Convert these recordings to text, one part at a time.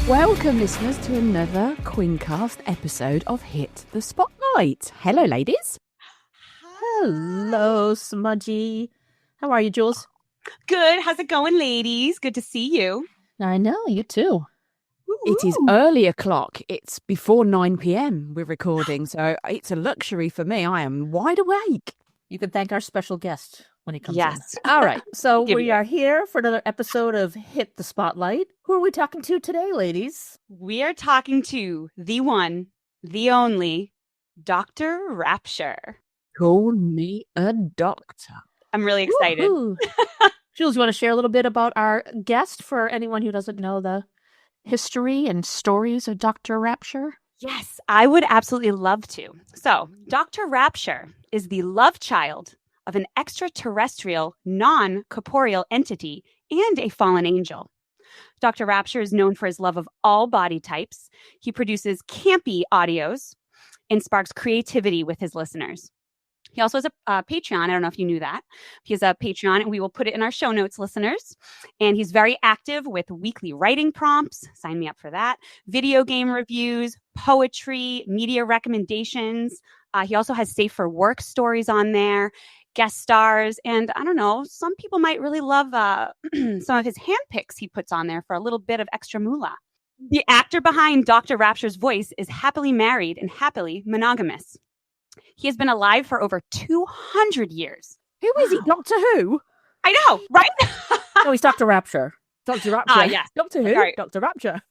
Welcome, listeners, to another Queencast episode of Hit the Spotlight. Hello, ladies. Hello, Smudgy. How are you, Jules? Good. How's it going, ladies? Good to see you. I know, you too. It is early o'clock. It's before 9 p.m. we're recording, so it's a luxury for me. I am wide awake. You can thank our special guest when he comes in. Yes. All right, so Give we you. are here for another episode of Hit the Spotlight. Who are we talking to today, ladies? We are talking to the one, the only, drRapture. Call me a doctor. I'm really excited. Woo-hoo. Jules, you want to share a little bit about our guest for anyone who doesn't know the history and stories of drRapture? Yes, I would absolutely love to. So, drRapture is the love child of an extraterrestrial, non-corporeal entity and a fallen angel. drRapture is known for his love of all body types. He produces campy audios and sparks creativity with his listeners. He also has a Patreon. I don't know if you knew that. He has a Patreon, and we will put it in our show notes, listeners. And he's very active with weekly writing prompts. Sign me up for that. Video game reviews, poetry, media recommendations. He also has safe for work stories on there, guest stars. And I don't know, some people might really love some of his handpicks he puts on there for a little bit of extra moolah. The actor behind drRapture's voice is happily married and happily monogamous. He has been alive for over 200 years. Who is he? Doctor Who? I know, right? No, he's drRapture. drRapture. Yes. Doctor Who? Sorry. drRapture.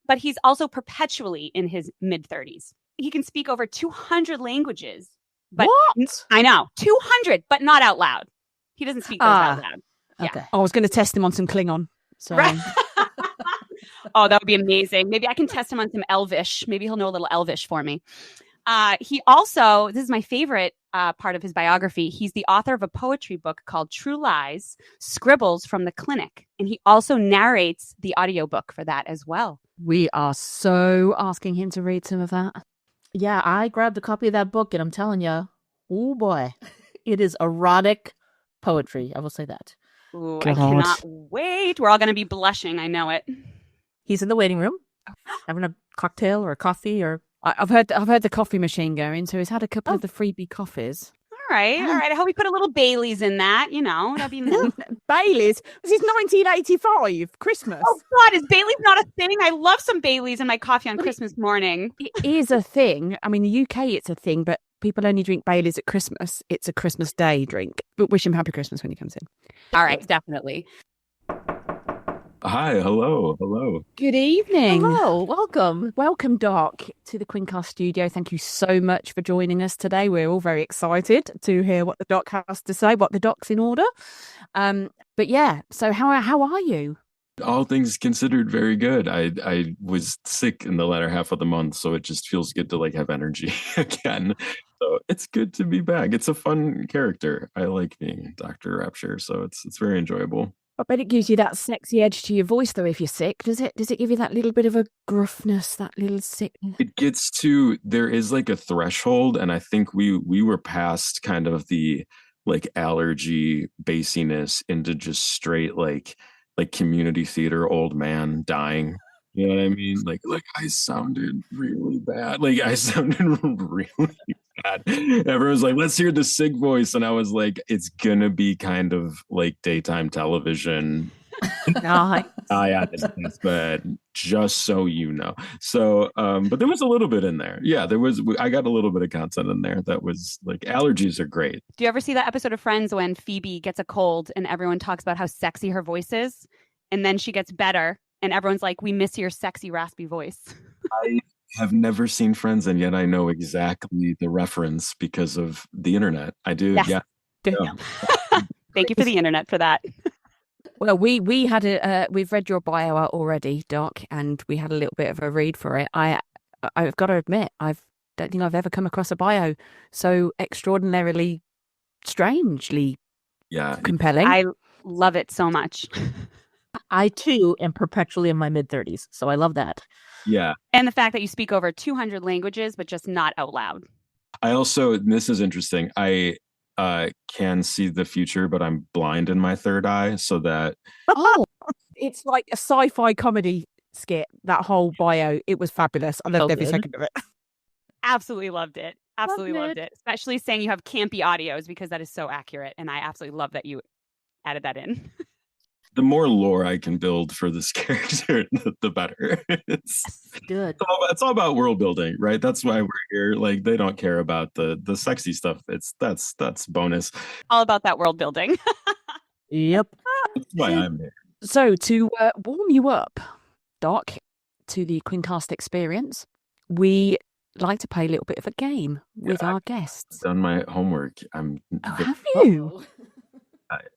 But he's also perpetually in his mid-30s. He can speak over 200 languages. But What? I know, 200, but not out loud. He doesn't speak those out loud. Yeah. Okay. I was going to test him on some Klingon. So. Right. Oh, that would be amazing. Maybe I can test him on some Elvish. Maybe he'll know a little Elvish for me. He also, this is my favorite part of his biography, he's the author of a poetry book called True Lies, Scribbles from the Clinic. And he also narrates the audiobook for that as well. We are so asking him to read some of that. Yeah, I grabbed a copy of that book, and I'm telling you, oh boy, it is erotic poetry. I will say that. Ooh, God. I cannot wait. We're all going to be blushing. I know it. He's in the waiting room, having a cocktail or a coffee or... I've heard the coffee machine going, so he's had a couple of the freebie coffees. All right. I hope we put a little Bailey's in that, that'd be nice. Baileys? This is 1985, Christmas. Oh, God, is Bailey's not a thing? I love some Bailey's in my coffee on Christmas morning. It is a thing. I mean, the UK, it's a thing, but people only drink Baileys at Christmas. It's a Christmas Day drink. But wish him happy Christmas when he comes in. All right, definitely. Hi, hello. Good evening. Hello, welcome. Welcome, Doc, to the Queencast studio. Thank you so much for joining us today. We're all very excited to hear what the Doc has to say, what the Doc's in order. But yeah, so how are you? All things considered, very good. I was sick in the latter half of the month, so it just feels good to have energy again. So it's good to be back. It's a fun character. I like being drRapture, so it's very enjoyable. I bet it gives you that sexy edge to your voice, though, if you're sick. Does it give you that little bit of a gruffness, that little sickness? It gets to, there is a threshold, and I think we were past kind of the allergy bassiness into just straight like community theater old man dying. You know what I mean? I sounded really bad. I sounded really bad. Everyone's like, let's hear the sick voice. And I was like, it's gonna be kind of like daytime television. Nice. Yeah, that's bad. Just so you know. So, but there was a little bit in there. Yeah, I got a little bit of content in there that was allergies are great. Do you ever see that episode of Friends when Phoebe gets a cold and everyone talks about how sexy her voice is? And then she gets better and everyone's like, we miss your sexy, raspy voice. I have never seen Friends, and yet I know exactly the reference because of the internet. I do. Yes. Yeah. Thank you for the internet for that. Well, we've read your bio out already, Doc, and we had a little bit of a read for it. I've got to admit, I don't think I've ever come across a bio so extraordinarily, strangely compelling. I love it so much. I, too, am perpetually in my mid-30s, so I love that. Yeah. And the fact that you speak over 200 languages, but just not out loud. I also, this is interesting, I can see the future, but I'm blind in my third eye, so that... Oh, it's like a sci-fi comedy skit, that whole bio, it was fabulous. I loved So every good. second of it. Absolutely loved it. Absolutely Loved loved it. it. Especially saying you have campy audios because that is so accurate. And I absolutely love that you added that in. The more lore I can build for this character, the better. Good. It's all about world building, right? That's why we're here. Like they don't care about the sexy stuff. That's bonus. All about that world building. Yep. That's why I'm here. So to warm you up, Doc, to the Queencast experience, we like to play a little bit of a game with our guests. Done my homework. Have you?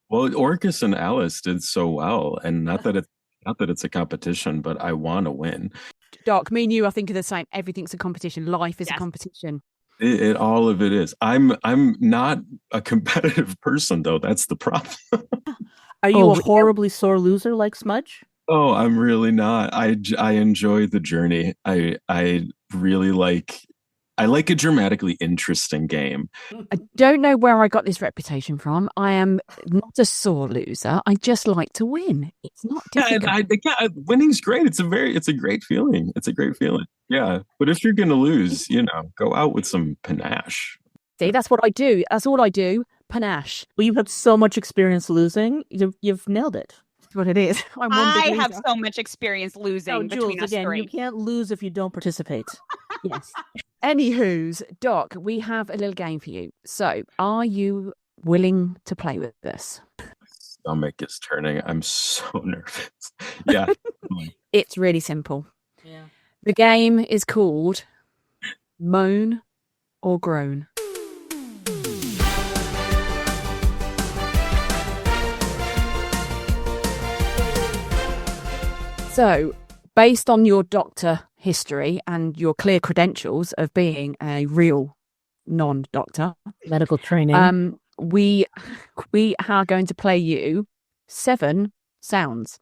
Well, Orcus and Alice did so well, and not that it's a competition, but I want to win. Doc, me and you, I think, are the same. Everything's a competition. Life is a competition. It all of it is. I'm not a competitive person, though. That's the problem. Are you a horribly sore loser like Smudge? Oh, I'm really not. I enjoy the journey. I really like a dramatically interesting game. I don't know where I got this reputation from. I am not a sore loser. I just like to win. It's not difficult. Winning's great. It's a great feeling. It's a great feeling. Yeah. But if you're gonna lose, go out with some panache. See, that's what I do. That's all I do. Panache. Well, you've had so much experience losing. You've nailed it. That's what it is. I have so much experience losing between us again, three. you can't lose if you don't participate. Yes. Anywho's, Doc, we have a little game for you. So, are you willing to play with this? My stomach is turning. I'm so nervous. Yeah. It's really simple. Yeah. The game is called Moan or Groan. So, based on your doctor history and your clear credentials of being a real non-doctor, Medical training. we are going to play you 7 sounds,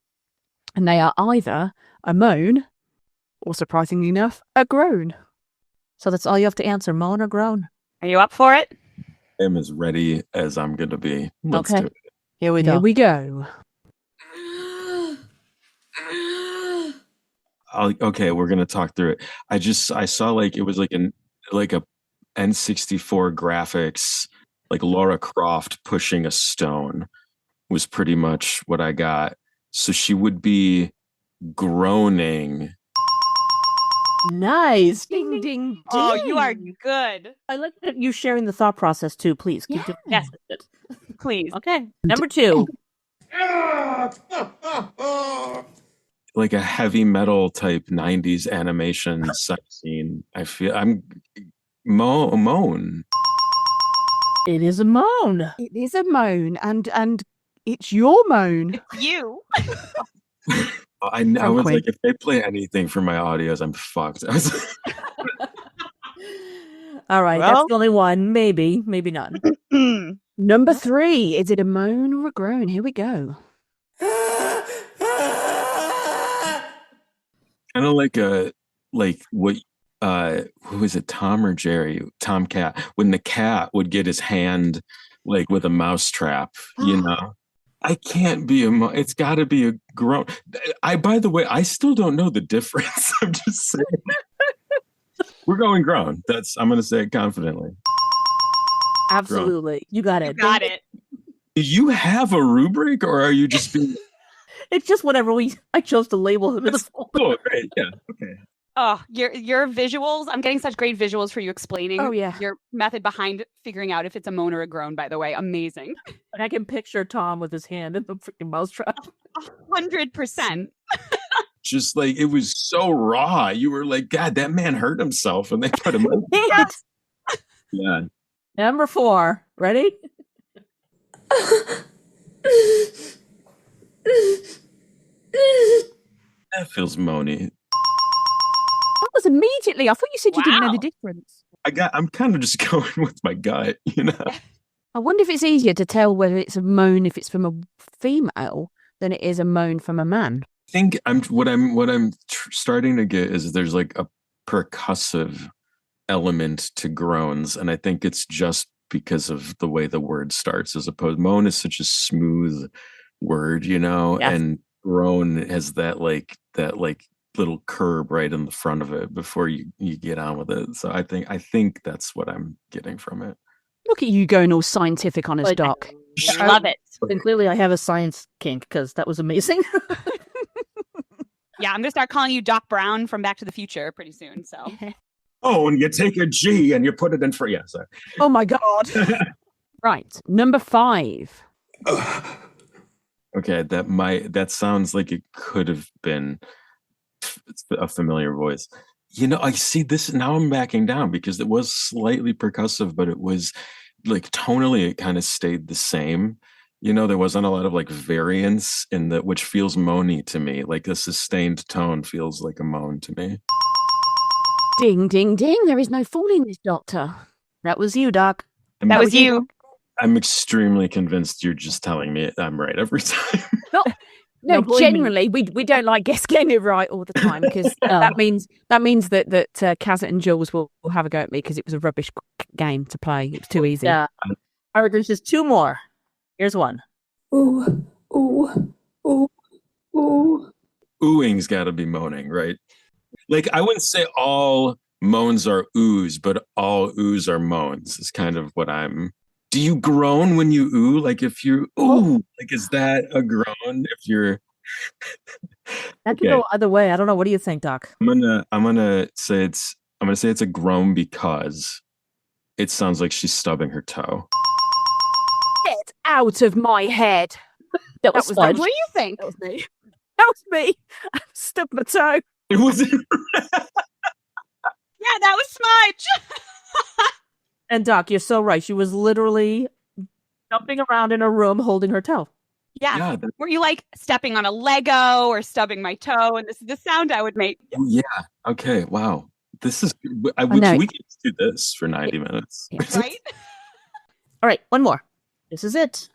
and they are either a moan or, surprisingly enough, a groan. So that's all you have to answer, moan or groan. Are you up for it? I'm as ready as I'm gonna be. Let's do it. Here we go. Here we go. Okay, we're gonna talk through it. I saw it was like a N64 graphics, like Laura Croft pushing a stone was pretty much what I got. So she would be groaning. Nice. Ding, ding, ding. Oh, you are good. I like that you sharing the thought process too. Please keep doing Yes. it. Please. Okay. Number 2. Like a heavy metal type 90s animation sex scene. I feel I'm moan. It is a moan. It is a moan, and it's your moan. You. I was like, if they play anything for my audios, I'm fucked. All right, that's the only one. Maybe none. Number 3, is it a moan or a groan? Here we go. Kind of like what who is it, Tom or Jerry? Tomcat. When the cat would get his hand like with a mouse trap, I can't be it's got to be a groan. By the way, I still don't know the difference. I'm just saying. We're going groan. I'm going to say it confidently. Absolutely. Groan. You got it. You got it. Do you have a rubric, or are you just being... It's just whatever I chose to label them. Cool, great. Yeah. Okay. Oh, your visuals. I'm getting such great visuals for you explaining your method behind figuring out if it's a moan or a groan, by the way. Amazing. I can picture Tom with his hand in the freaking mousetrap. 100%. Just like, it was so raw. You were like, God, that man hurt himself, and they put him in. Yes. Yeah. Number 4. Ready? That feels moany. That was immediately. I thought you said you didn't know the difference. I'm kind of just going with my gut, I wonder if it's easier to tell whether it's a moan if it's from a female than it is a moan from a man. I think what I'm starting to get is there's like a percussive element to groans, and I think it's just because of the way the word starts, as opposed moan is such a smooth word, Yes. and groan has that little curb right in the front of it before you get on with it. So I think that's what I'm getting from it. Look at you going all scientific on us, But- Doc. Love it. And clearly I have a science kink because that was amazing. Yeah, I'm gonna start calling you Doc Brown from Back to the Future pretty soon. So Oh, and you take a G and you put it in for sorry. Oh my God. Right. Number 5. Okay, that sounds like it could have been a familiar voice. I see this now. I'm backing down because it was slightly percussive, but it was like tonally, it kind of stayed the same. There wasn't a lot of like variance in the, which feels moany to me. Like a sustained tone feels like a moan to me. Ding, ding, ding. There is no fooling this doctor. That was you, Doc. that was you. I'm extremely convinced you're just telling me I'm right every time. No, No, believe me. generally, we don't like guests getting it right all the time because that means that Kaz and Jules will have a go at me because it was a rubbish game to play. It was too easy. Yeah. All right, there's just 2 more. Here's one. Ooh, ooh, ooh, ooh. Oohing's got to be moaning, right? Like I wouldn't say all moans are oohs, but all oohs are moans. Is kind of what I'm. Do you groan when you ooh? Like if you ooh, like is that a groan? If you're That could go either way. I don't know. What do you think, Doc? I'm gonna say it's a groan because it sounds like she's stubbing her toe. Get out of my head. That was fun. What do you think? That was me. That was me. I stubbed my toe. It was Yeah, that was Smudge. And Doc, you're so right. She was literally jumping around in a room holding her toe. Yeah. Were you like stepping on a Lego or stubbing my toe? And this is the sound I would make. yeah. Okay. Wow. This is we know. can do this for 90 minutes. Yeah. Right? All right, one more. This is it.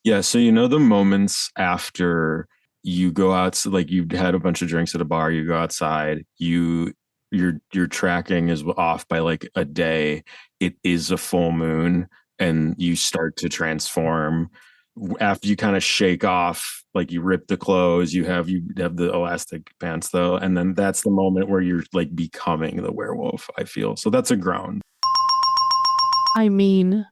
Yeah, so the moments after you go out, so like you've had a bunch of drinks at a bar, you go outside, your tracking is off by like a day. It is a full moon, and you start to transform. After you kind of shake off, like you rip the clothes, you have the elastic pants though, and then that's the moment where you're like becoming the werewolf. I feel so that's a groan. I mean,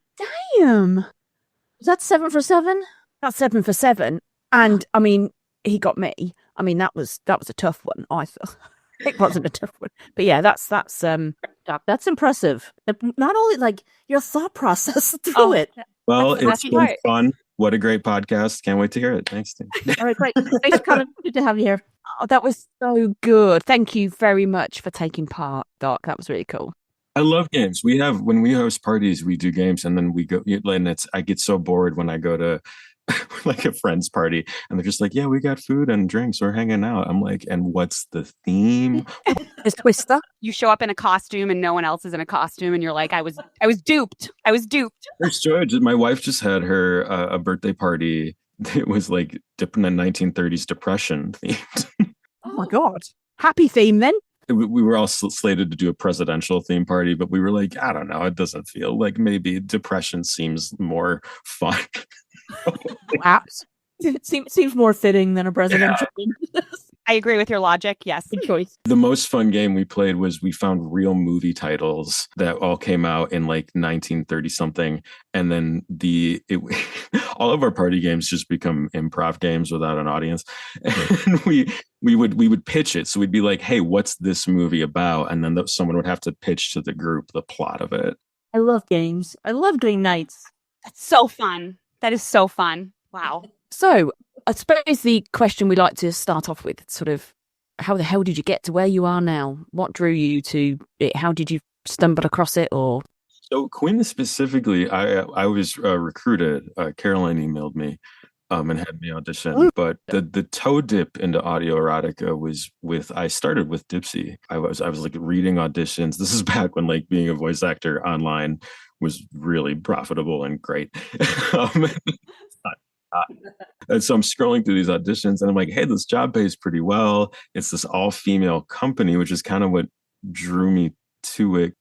Damn. was that 7 for 7? That's 7 for 7. And I mean, he got me. I mean, that was a tough one. I thought it wasn't a tough one, but yeah, that's Doc, that's impressive. Not only like your thought process through it. Well, That's it's the been part. fun. What a great podcast. Can't wait to hear it. Thanks, Tim. All right, great. Thanks for coming. Good to have you here. Oh, that was so good. Thank you very much for taking part, Doc. That was really cool. I love games. When we host parties, we do games, and then we go. And I get so bored when I go to like a friend's party, and they're just like, "Yeah, we got food and drinks. We're hanging out." I'm like, "And what's the theme?" There's Twister. You show up in a costume and no one else is in a costume, and you're like, I was duped. I was duped. There's joy. My wife just had her a birthday party. It was like the 1930s depression themed. Oh my God. Happy theme then. We were all slated to do a presidential theme party, but we were like, I don't know. It doesn't feel like maybe depression seems more fun. Perhaps. It seems more fitting than a presidential. I agree with your logic. Yes. Good choice. The most fun game we played was we found real movie titles that all came out in like 1930 something. And then all of our party games just become improv games without an audience. And we would pitch it. So we'd be like, hey, what's this movie about? And then someone would have to pitch to the group the plot of it. I love games. I love game nights. That's so fun. That is so fun. Wow. So I suppose the question we like to start off with, sort of, how the hell did you get to where you are now? What drew you to it? How did you stumble across it? Or So Quinn specifically, I was recruited. Caroline emailed me and had me audition. But the toe dip into audio erotica was I started with Dipsy. I was like reading auditions. This is back when like being a voice actor online was really profitable and great. And so I'm scrolling through these auditions and I'm like, hey, this job pays pretty well. It's this all-female company, which is kind of what drew me to it.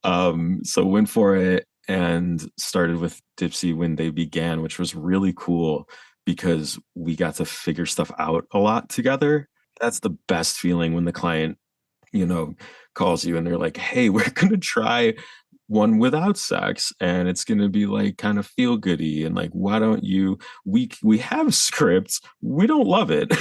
So went for it. and started with Dipsy when they began, which was really cool because we got to figure stuff out a lot together. That's the best feeling when the client, calls you and they're like, hey, we're going to try one without sex and it's going to be like kind of feel goody and like, why don't you, we have scripts, we don't love it.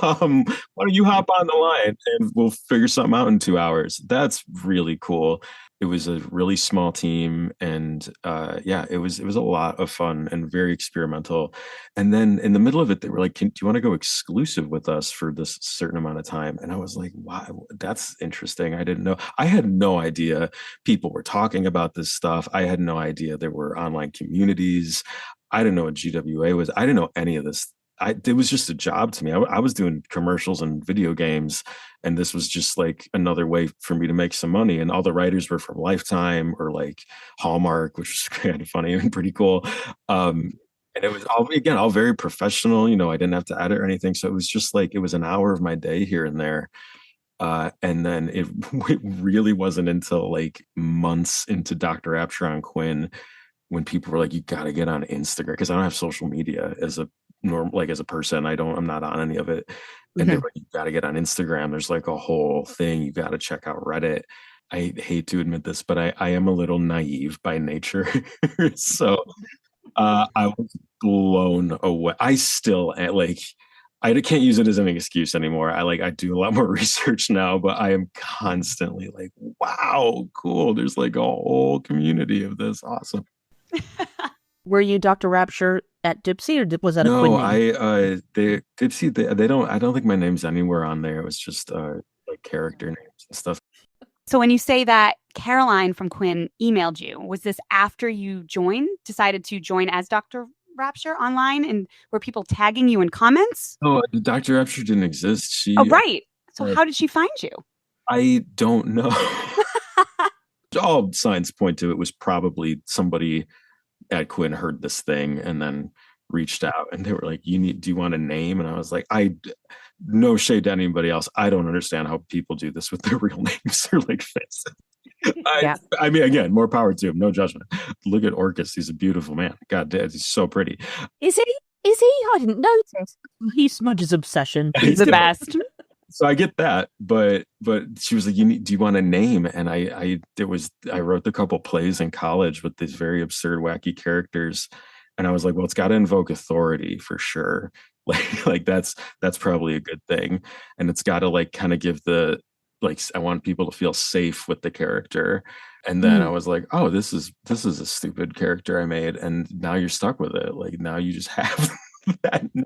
Why don't you hop on the line and we'll figure something out in 2 hours. That's really cool. It was a really small team and it was a lot of fun and very experimental. And then in the middle of it, they were like, do you want to go exclusive with us for this certain amount of time? And I was like, wow, that's interesting. I didn't know. I had no idea people were talking about this stuff. I had no idea there were online communities. I didn't know what GWA was. I didn't know any of this. It was just a job to me. I was doing commercials and video games, and this was just like another way for me to make some money. And all the writers were from Lifetime or like Hallmark, which was kind of funny and pretty cool. And it was all very professional. I didn't have to edit or anything. So it was just like, it was an hour of my day here and there. And then it really wasn't until like months into drRapture on Quinn when people were like, you got to get on Instagram, because I don't have social media as a as a person. I'm not on any of it. And they were like, you got to get on Instagram. There's like a whole thing. You got to check out Reddit. I hate to admit this, but I am a little naive by nature. So I was blown away. I still like, I can't use it as an excuse anymore. I do a lot more research now, but I am constantly like, wow, cool. There's like a whole community of this. Awesome. Were you drRapture at Dipsy, or was that a Quinn name? Dipsy, I don't think my name's anywhere on there. It was just like character names and stuff. So when you say that Caroline from Quinn emailed you, was this after you decided to join as drRapture online, and were people tagging you in comments? Oh, drRapture didn't exist. Right. So how did she find you? I don't know. All signs point to it was probably somebody at Quinn heard this thing and then reached out, and they were like, do you want a name? And I was like, no shade to anybody else. I don't understand how people do this with their real names or like faces. I mean, again, more power to him. No judgment. Look at Orcus. He's a beautiful man. God damn, he's so pretty. Is he? I didn't notice. He's Smudge's obsession. He's the best. So I get that, but she was like, do you want a name? And I wrote a couple plays in college with these very absurd, wacky characters. And I was like, well, it's got to invoke authority for sure. Like that's probably a good thing. And it's got to like kind of give I want people to feel safe with the character. And then I was like, oh, this is a stupid character I made. And now you're stuck with it. Like now you just have that name.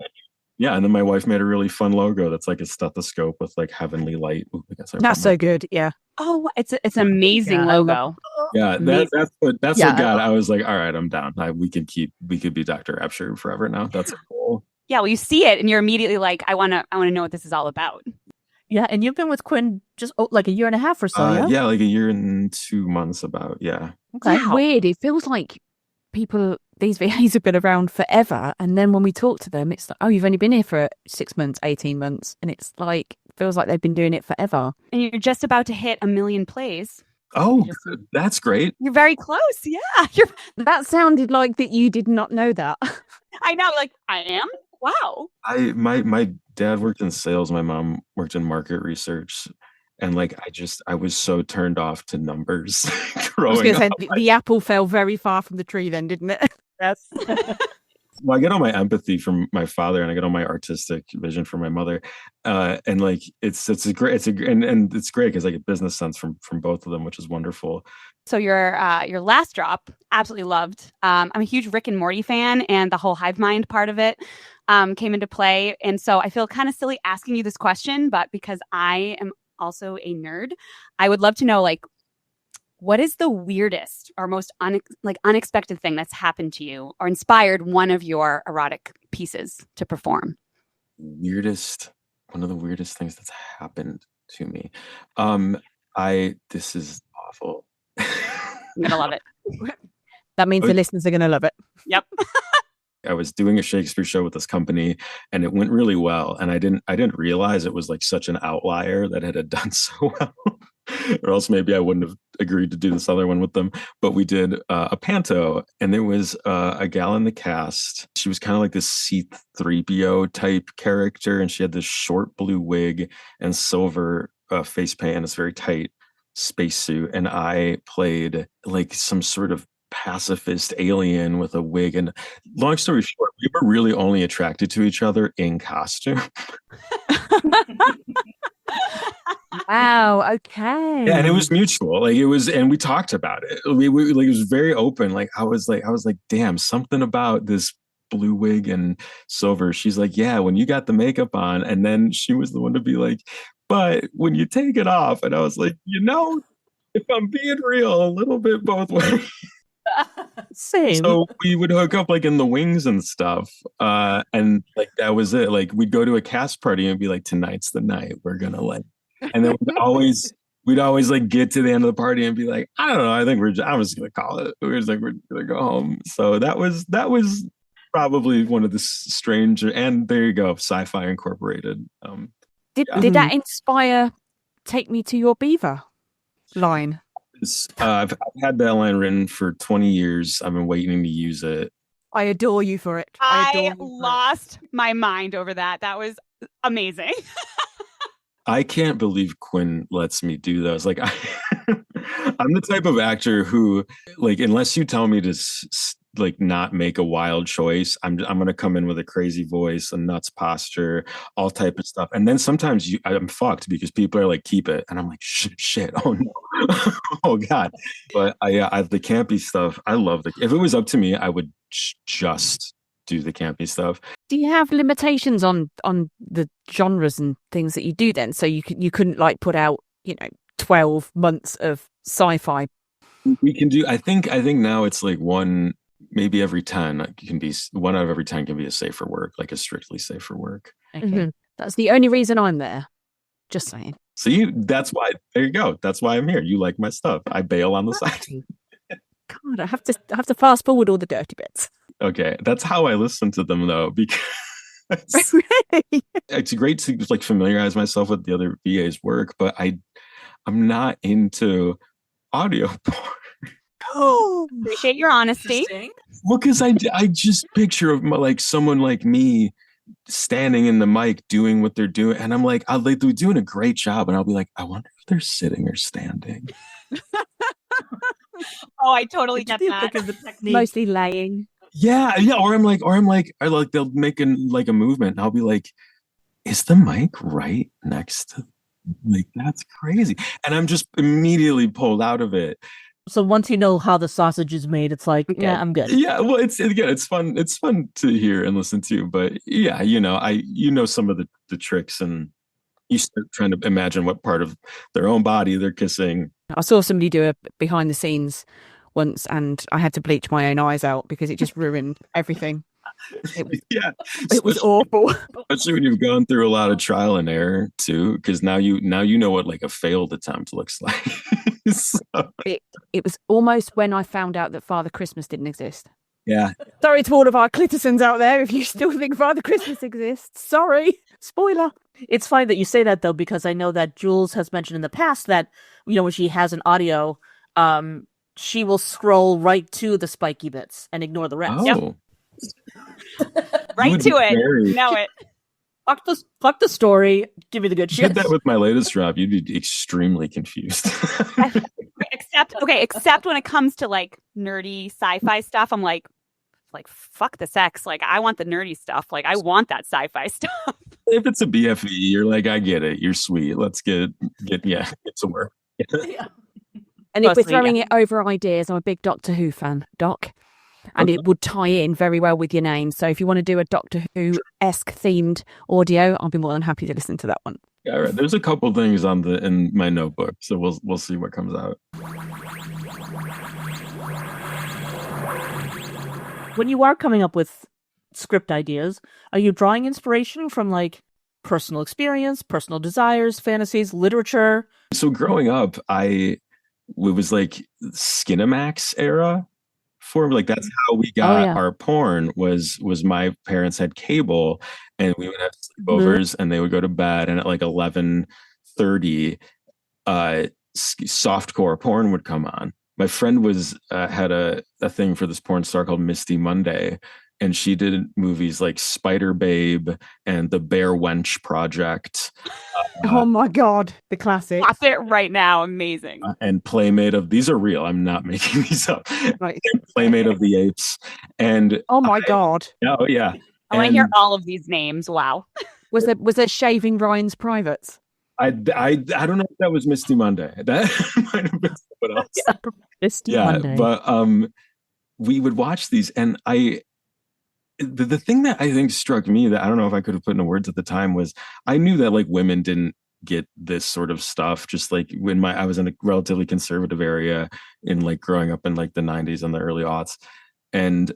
Yeah, and then my wife made a really fun logo that's like a stethoscope with like heavenly light. Ooh, that's so good. Yeah. Oh, it's an amazing logo. Yeah, that's what got. I was like, all right, I'm down. We could be drRapture forever now. That's cool. Yeah, well, you see it and you're immediately like, I want to know what this is all about. Yeah, and you've been with Quinn just like a year and a half or so. Yeah, like a year and 2 months about. Yeah. Okay. Wow. Weird. It feels like these VAs have been around forever, and then when we talk to them, it's like, oh, you've only been here for 6 months, 18 months, and it's like feels like they've been doing it forever. And you're just about to hit 1 million plays. Oh, that's great. You're very close. Yeah. That sounded like that you did not know that. I know, like I am. Wow. My dad worked in sales. My mom worked in market research. And like, I was so turned off to numbers growing up. The apple fell very far from the tree then, didn't it? Yes. Well, I get all my empathy from my father, and I get all my artistic vision from my mother. And like, it's great because I get business sense from both of them, which is wonderful. So your last drop, absolutely loved. I'm a huge Rick and Morty fan, and the whole hive mind part of it came into play. And so I feel kind of silly asking you this question, but because I am also a nerd, I would love to know, like, what is the weirdest or most unexpected thing that's happened to you or inspired one of your erotic pieces to perform? One of the weirdest things that's happened to me. This is awful. I'm gonna love it. That means the listeners are gonna love it. Yep. I was doing a Shakespeare show with this company, and it went really well. And I didn't realize it was like such an outlier that it had done so well. or else maybe I wouldn't have agreed to do this other one with them. But we did a panto, and there was a gal in the cast. She was kind of like this C-3PO type character, and she had this short blue wig and silver face paint, and this very tight spacesuit. And I played like some sort of pacifist alien with a wig. And long story short, we were really only attracted to each other in costume. Wow. Okay. Yeah, and it was mutual. Like it was, and we talked about it. We like it was very open. Like I was like, damn, something about this blue wig and silver. She's like, yeah, when you got the makeup on, and then she was the one to be like, but when you take it off, and I was like, if I'm being real, a little bit both ways. Same. So we would hook up like in the wings and stuff. And like that was it. Like we'd go to a cast party and be like, tonight's the night. We're gonna like, and then we'd always like get to the end of the party and be like, I don't know, I think I'm just gonna call it. We're just like, we're gonna go home. So that was probably one of the stranger, and there you go, sci-fi incorporated. Did that inspire Take Me to Your Beaver line? I've had that line written for 20 years. I've been waiting to use it. I adore you for it. I lost my mind over that. That was amazing. I can't believe Quinn lets me do those. Like, I'm the type of actor who, like, unless you tell me to like not make a wild choice, I'm gonna come in with a crazy voice, a nuts posture, all type of stuff. And then sometimes I'm fucked because people are like, keep it, and I'm like, shit, oh no, oh god. But I the campy stuff, I love it. If it was up to me, I would just do the campy stuff. Do you have limitations on the genres and things that you do then? So you couldn't like put out 12 months of sci-fi. We can do. I think now it's like one. Maybe every 10 can be, 1 out of every 10 can be a safer work, like a strictly safer work. Okay. Mm-hmm. That's the only reason I'm there. Just saying. See, that's why, there you go. That's why I'm here. You like my stuff. I bail on the side. God, I have to fast forward all the dirty bits. Okay. That's how I listen to them though, because really? It's great to like familiarize myself with the other VA's work, but I'm not into audio porn. Oh, appreciate your honesty. Well, because I just picture of like someone like me standing in the mic doing what they're doing, and I'm like, they're doing a great job, and I'll be like, I wonder if they're sitting or standing. Oh, I totally get that. Of the technique. Mostly laying. Yeah, or I'm like, they'll make a movement, and I'll be like, is the mic right next to? Like that's crazy, and I'm just immediately pulled out of it. So once you know how the sausage is made, it's like, yeah, I'm good. Yeah, well, it's fun. It's fun to hear and listen to, but yeah, some of the tricks, and you start trying to imagine what part of their own body they're kissing. I saw somebody do a behind the scenes once, and I had to bleach my own eyes out because it just ruined everything. It was awful. Especially when you've gone through a lot of trial and error too, because now you know what like a failed attempt looks like. So. It was almost when I found out that Father Christmas didn't exist. Yeah. Sorry to all of our Clitizens out there if you still think Father Christmas exists. Sorry. Spoiler. It's fine that you say that though, because I know that Jules has mentioned in the past that, when she has an audio, she will scroll right to the spiky bits and ignore the rest. Oh. Yep. Right to it. Know it. Fuck the story. Give me the good shit. I did that with my latest job. You'd be extremely confused. Except when it comes to like nerdy sci-fi stuff, I'm like fuck the sex. Like I want the nerdy stuff. Like I want that sci-fi stuff. If it's a BFE, you're like, I get it. You're sweet. Let's get to work. Yeah. And if we're throwing it over ideas, I'm a big Doctor Who fan, Doc. And it would tie in very well with your name. So if you want to do a Doctor Who-esque themed audio, I'll be more than happy to listen to that one. Yeah, right. There's a couple things in my notebook, so we'll see what comes out. When you are coming up with script ideas, are you drawing inspiration from like personal experience, personal desires, fantasies, literature? So growing up, it was like Skinamax era. Like that's how we got our porn was my parents had cable, and we would have sleepovers, and they would go to bed, and at like 11:30 softcore porn would come on. My friend was had a thing for this porn star called Misty Monday, and she did movies like Spider Babe and The Bear Wench Project. Oh my God, the classic. Watch it right now. Amazing. And Playmate of, these are real, I'm not making these up. Right. Playmate of the Apes. And Oh my God. oh yeah. I want to hear all of these names. Wow. Was there Shaving Ryan's Privates? I don't know if that was Misty Monday. That might have been someone else. Misty Yeah, Monday. but we would watch these, and the thing that I think struck me that I don't know if I could have put into words at the time was I knew that like women didn't get this sort of stuff. Just like when I was in a relatively conservative area in like growing up in like the 90s and the early aughts, and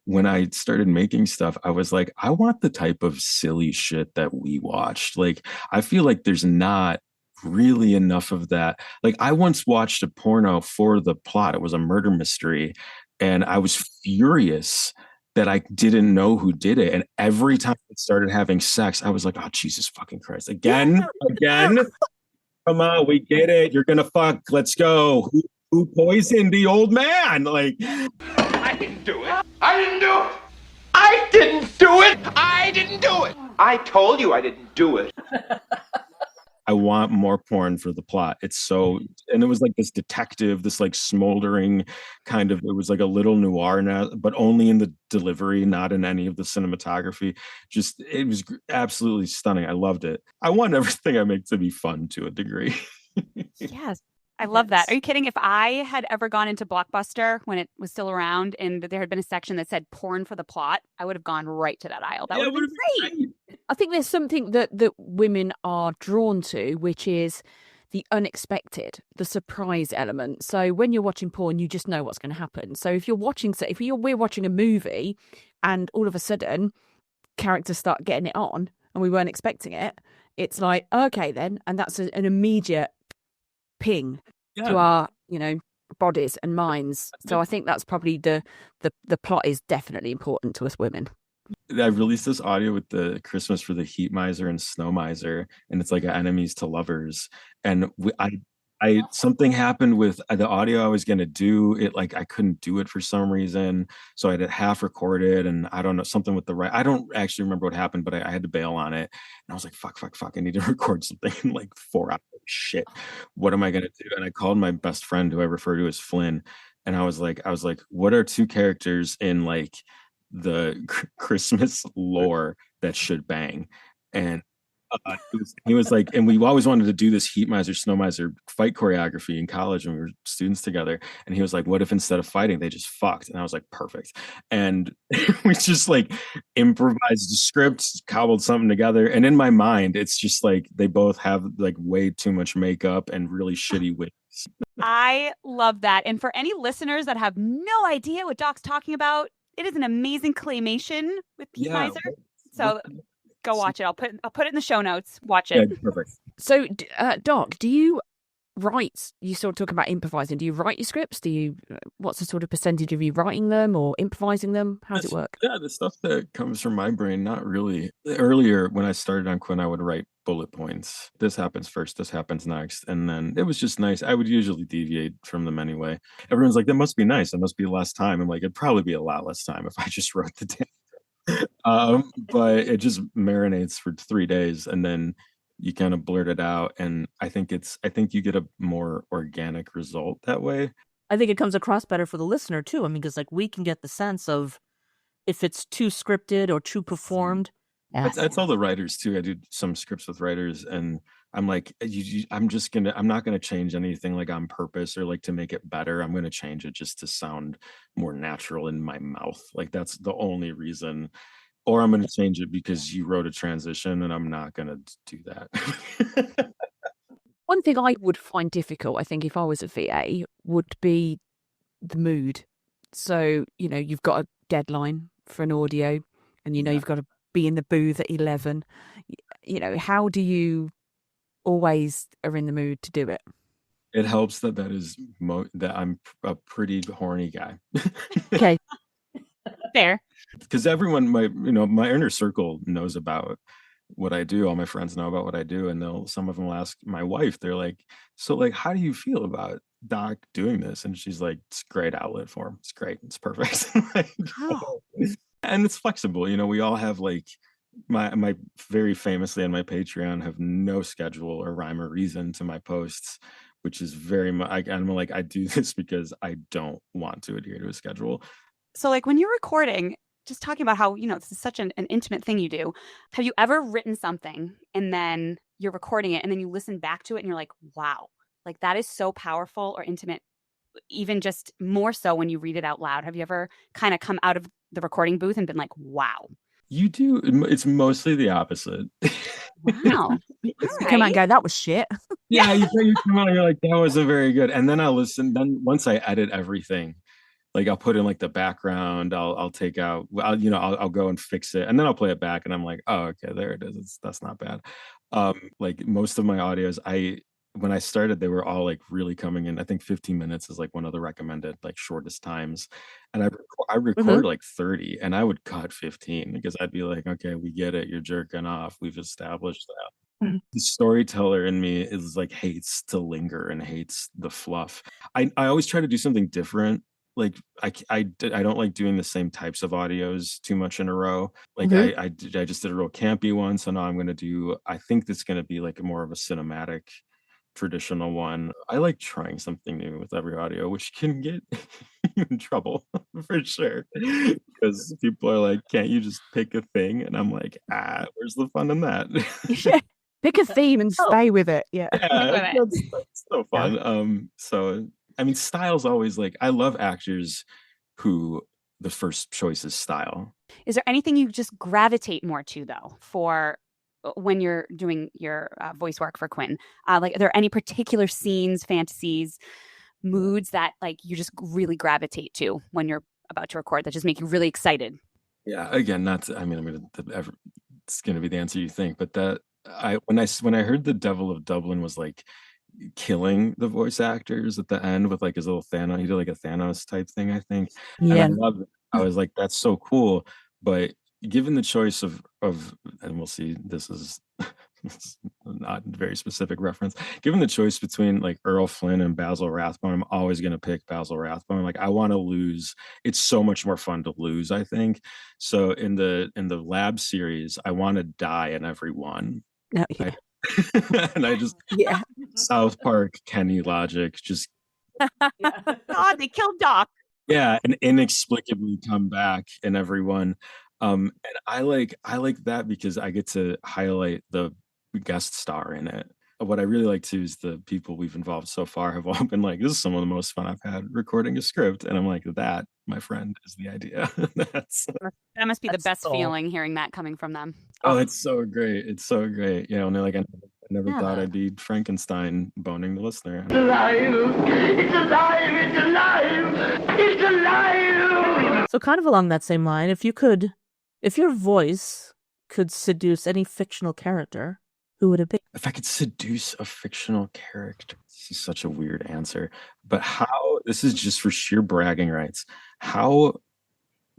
when I started making stuff, I was like, I want the type of silly shit that we watched. Like, I feel like there's not really enough of that. Like, I once watched a porno for the plot. It was a murder mystery, and I was furious that I didn't know who did it. And every time I started having sex, I was like, oh, Jesus fucking Christ. Again. Come on, we get it. You're gonna fuck. Let's go. Who poisoned the old man? Like, I didn't do it. I didn't do it. I didn't do it. I didn't do it. I told you I didn't do it. I want more porn for the plot. It's so, and it was like this detective, this like smoldering kind of, it was like a little noir now, but only in the delivery, not in any of the cinematography. Just, it was absolutely stunning. I loved it. I want everything I make to be fun to a degree. Yes. I love that. Are you kidding? If I had ever gone into Blockbuster when it was still around and there had been a section that said porn for the plot, I would have gone right to that aisle. That would have been great. I think there's something that women are drawn to, which is the unexpected, the surprise element. So when you're watching porn, you just know what's going to happen. So if we're watching a movie and all of a sudden characters start getting it on and we weren't expecting it, it's like, okay then, and that's an immediate ping to our bodies and minds. So I think that's probably the plot is definitely important to us women. I released this audio with the Christmas for the Heat Miser and Snow Miser, and it's like enemies to lovers. And I something happened with the audio I was gonna do it, like I couldn't do it for some reason, so I had it half recorded, and I don't know, something with the right, I don't actually remember what happened, but I had to bail on it, and I was like, fuck, I need to record something in like 4 hours. Shit, what am I gonna do? And I called my best friend, who I refer to as Flynn, and I was like, what are 2 characters in like the Christmas lore that should bang? And he was like, and we always wanted to do this Heat Miser, Snow Miser fight choreography in college when we were students together. And he was like, what if instead of fighting, they just fucked? And I was like, perfect. And we just like improvised the script, cobbled something together. And in my mind, it's just like they both have like way too much makeup and really shitty wigs. I love that. And for any listeners that have no idea what Doc's talking about, it is an amazing claymation with Heat Miser. So go watch it. I'll put it in the show notes. Watch it. Yeah, perfect. So, Doc, do you write? You sort of talk about improvising. Do you write your scripts? What's the sort of percentage of you writing them or improvising them? How does it work? Yeah, the stuff that comes from my brain, not really. Earlier, when I started on Quinn, I would write bullet points. This happens first. This happens next, and then it was just nice. I would usually deviate from them anyway. Everyone's like, "That must be nice. It must be less time." I'm like, "It'd probably be a lot less time if I just wrote the damn." But it just marinates for 3 days, and then you kind of blurt it out, and I think you get a more organic result that way. I think it comes across better for the listener too. I mean, because like we can get the sense of if it's too scripted or too performed. Yeah. I tell the writers too. I do some scripts with writers, and I'm like, I'm not gonna change anything like on purpose or like to make it better. I'm gonna change it just to sound more natural in my mouth. Like that's the only reason. Or I'm gonna change it because you wrote a transition, and I'm not gonna do that. One thing I would find difficult, I think, if I was a VA, would be the mood. So, you've got a deadline for an audio, and you've got to be in the booth at 11. How do you always are in the mood to do it? It helps that that I'm a pretty horny guy. Okay. Fair. Because everyone, my inner circle knows about what I do. All my friends know about what I do, and some of them will ask my wife. They're like, "So, like, how do you feel about Doc doing this?" And she's like, "It's a great outlet for him. It's great. It's perfect." Like, Oh. and it's flexible. We all have like my very famously on my Patreon have no schedule or rhyme or reason to my posts, which is very much. I'm like, I do this because I don't want to adhere to a schedule. So like when you're recording, just talking about how, this is such an intimate thing you do. Have you ever written something and then you're recording it and then you listen back to it and you're like, wow, like that is so powerful or intimate, even just more so when you read it out loud? Have you ever kind of come out of the recording booth and been like, wow? You do. It's mostly the opposite. Wow. You come out and go, that was shit. Yeah, you come out and you're like, that wasn't very good. And then I'll listen. Then once I edit everything, like I'll put in like the background, I'll take out, I'll go and fix it, and then I'll play it back, and I'm like, oh, okay, there it is. That's not bad. Like most of my audios, when I started, they were all like really coming in. I think 15 minutes is like one of the recommended like shortest times, and I record like 30, and I would cut 15 because I'd be like, okay, we get it, you're jerking off, we've established that. The storyteller in me is like hates to linger and hates the fluff. I always try to do something different. Like I don't like doing the same types of audios too much in a row. Like I just did a real campy one, so now I'm gonna do. I think that's gonna be like more of a cinematic, traditional one. I like trying something new with every audio, which can get you in trouble for sure. Because people are like, "Can't you just pick a thing?" And I'm like, where's the fun in that? Yeah. Pick a theme and stay with it. Yeah. Yeah, that's so fun. So I mean, style's always like, I love actors who the first choice is style. Is there anything you just gravitate more to though for when you're doing your voice work for Quinn? Like, are there any particular scenes, fantasies, moods that like you just really gravitate to when you're about to record that just make you really excited? Yeah, again, it's going to be the answer you think, but when I heard the Devil of Dublin was like killing the voice actors at the end with like his little Thanos, he did like a Thanos type thing, I think. Yeah. And I loved it. I was like, that's so cool. But given the choice of and we'll see, this is not a very specific reference. Given the choice between like Earl Flynn and Basil Rathbone, I'm always going to pick Basil Rathbone. Like, I want to lose. It's so much more fun to lose, I think. So in the Lab series, I want to die in every one. No, yeah. And I just South Park Kenny logic, just God, they killed Doc. Yeah, and inexplicably come back in every one. And I like that because I get to highlight the guest star in it. What I really like too is the people we've involved so far have all been like, this is some of the most fun I've had recording a script. And I'm like, that, my friend, is the idea. That must be the best feeling, hearing that coming from them. Oh, it's so great. It's so great. And they're like, I never thought I'd be Frankenstein boning the listener. It's alive! It's alive! It's alive! It's alive! So kind of along that same line, if your voice could seduce any fictional character, who would it be? If I could seduce a fictional character, this is such a weird answer, but this is just for sheer bragging rights. How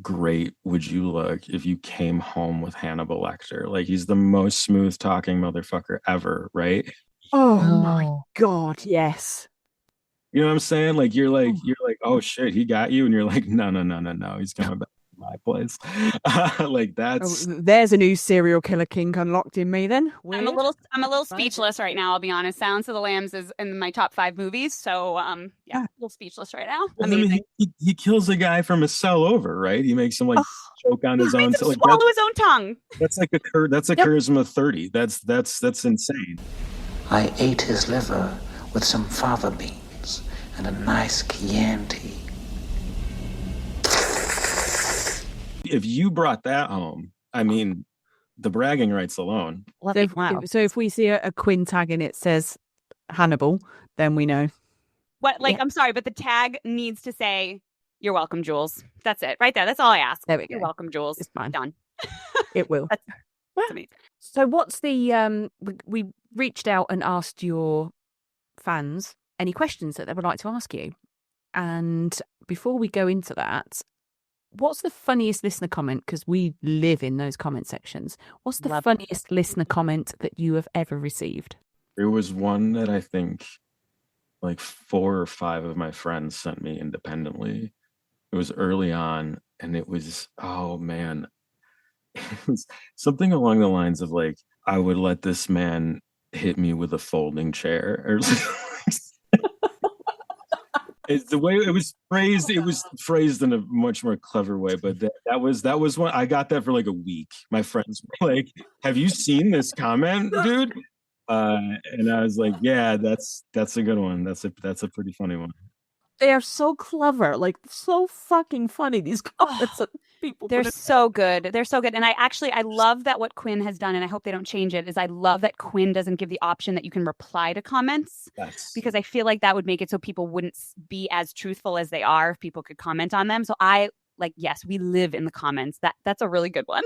great would you look if you came home with Hannibal Lecter? Like, he's the most smooth talking motherfucker ever, right? Oh my God, yes. You know what I'm saying? Like, you're like, oh shit, he got you, and you're like, no, he's coming back to my place. Like, that's there's a new serial killer kink unlocked in me. Then I'm a little speechless right now. I'll be honest. Silence of the Lambs is in my top 5 movies, so a little speechless right now. I mean, he kills a guy from a cell over, right? He makes him like choke on his own. Like, swallow his own tongue. That's like that's a charisma 30. That's insane. I ate his liver with some fava beans and a nice Chianti. If you brought that home, I mean, the bragging rights alone. So if we see a Quinn tag and it says Hannibal, then we know. What? Like, I'm sorry, but the tag needs to say, "You're welcome, Jules." That's it, right there. That's all I ask. There we go. You're welcome, Jules. It's fine. Done. It will. That's amazing. So what's the we reached out and asked your fans any questions that they would like to ask you, and before we go into that, what's the funniest listener comment? Because we live in those comment sections. What's the Love- funniest listener comment that you have ever received? There was one that I think like 4 or 5 of my friends sent me independently. It was early on, and it was, oh man, it was something along the lines of like, I would let this man hit me with a folding chair, or it's the way it was phrased. It was phrased in a much more clever way, but that was one I got that for like a week. My friends were like, "Have you seen this comment, dude?" And I was like, "Yeah, that's a good one. That's a pretty funny one." They are so clever, like so fucking funny. These comments that people They're put in. so good. They're so good. And I love that what Quinn has done, and I hope they don't change it, is I love that Quinn doesn't give the option that you can reply to comments, Yes. because I feel like that would make it so people wouldn't be as truthful as they are if people could comment on them. So yes, we live in the comments. That's a really good one.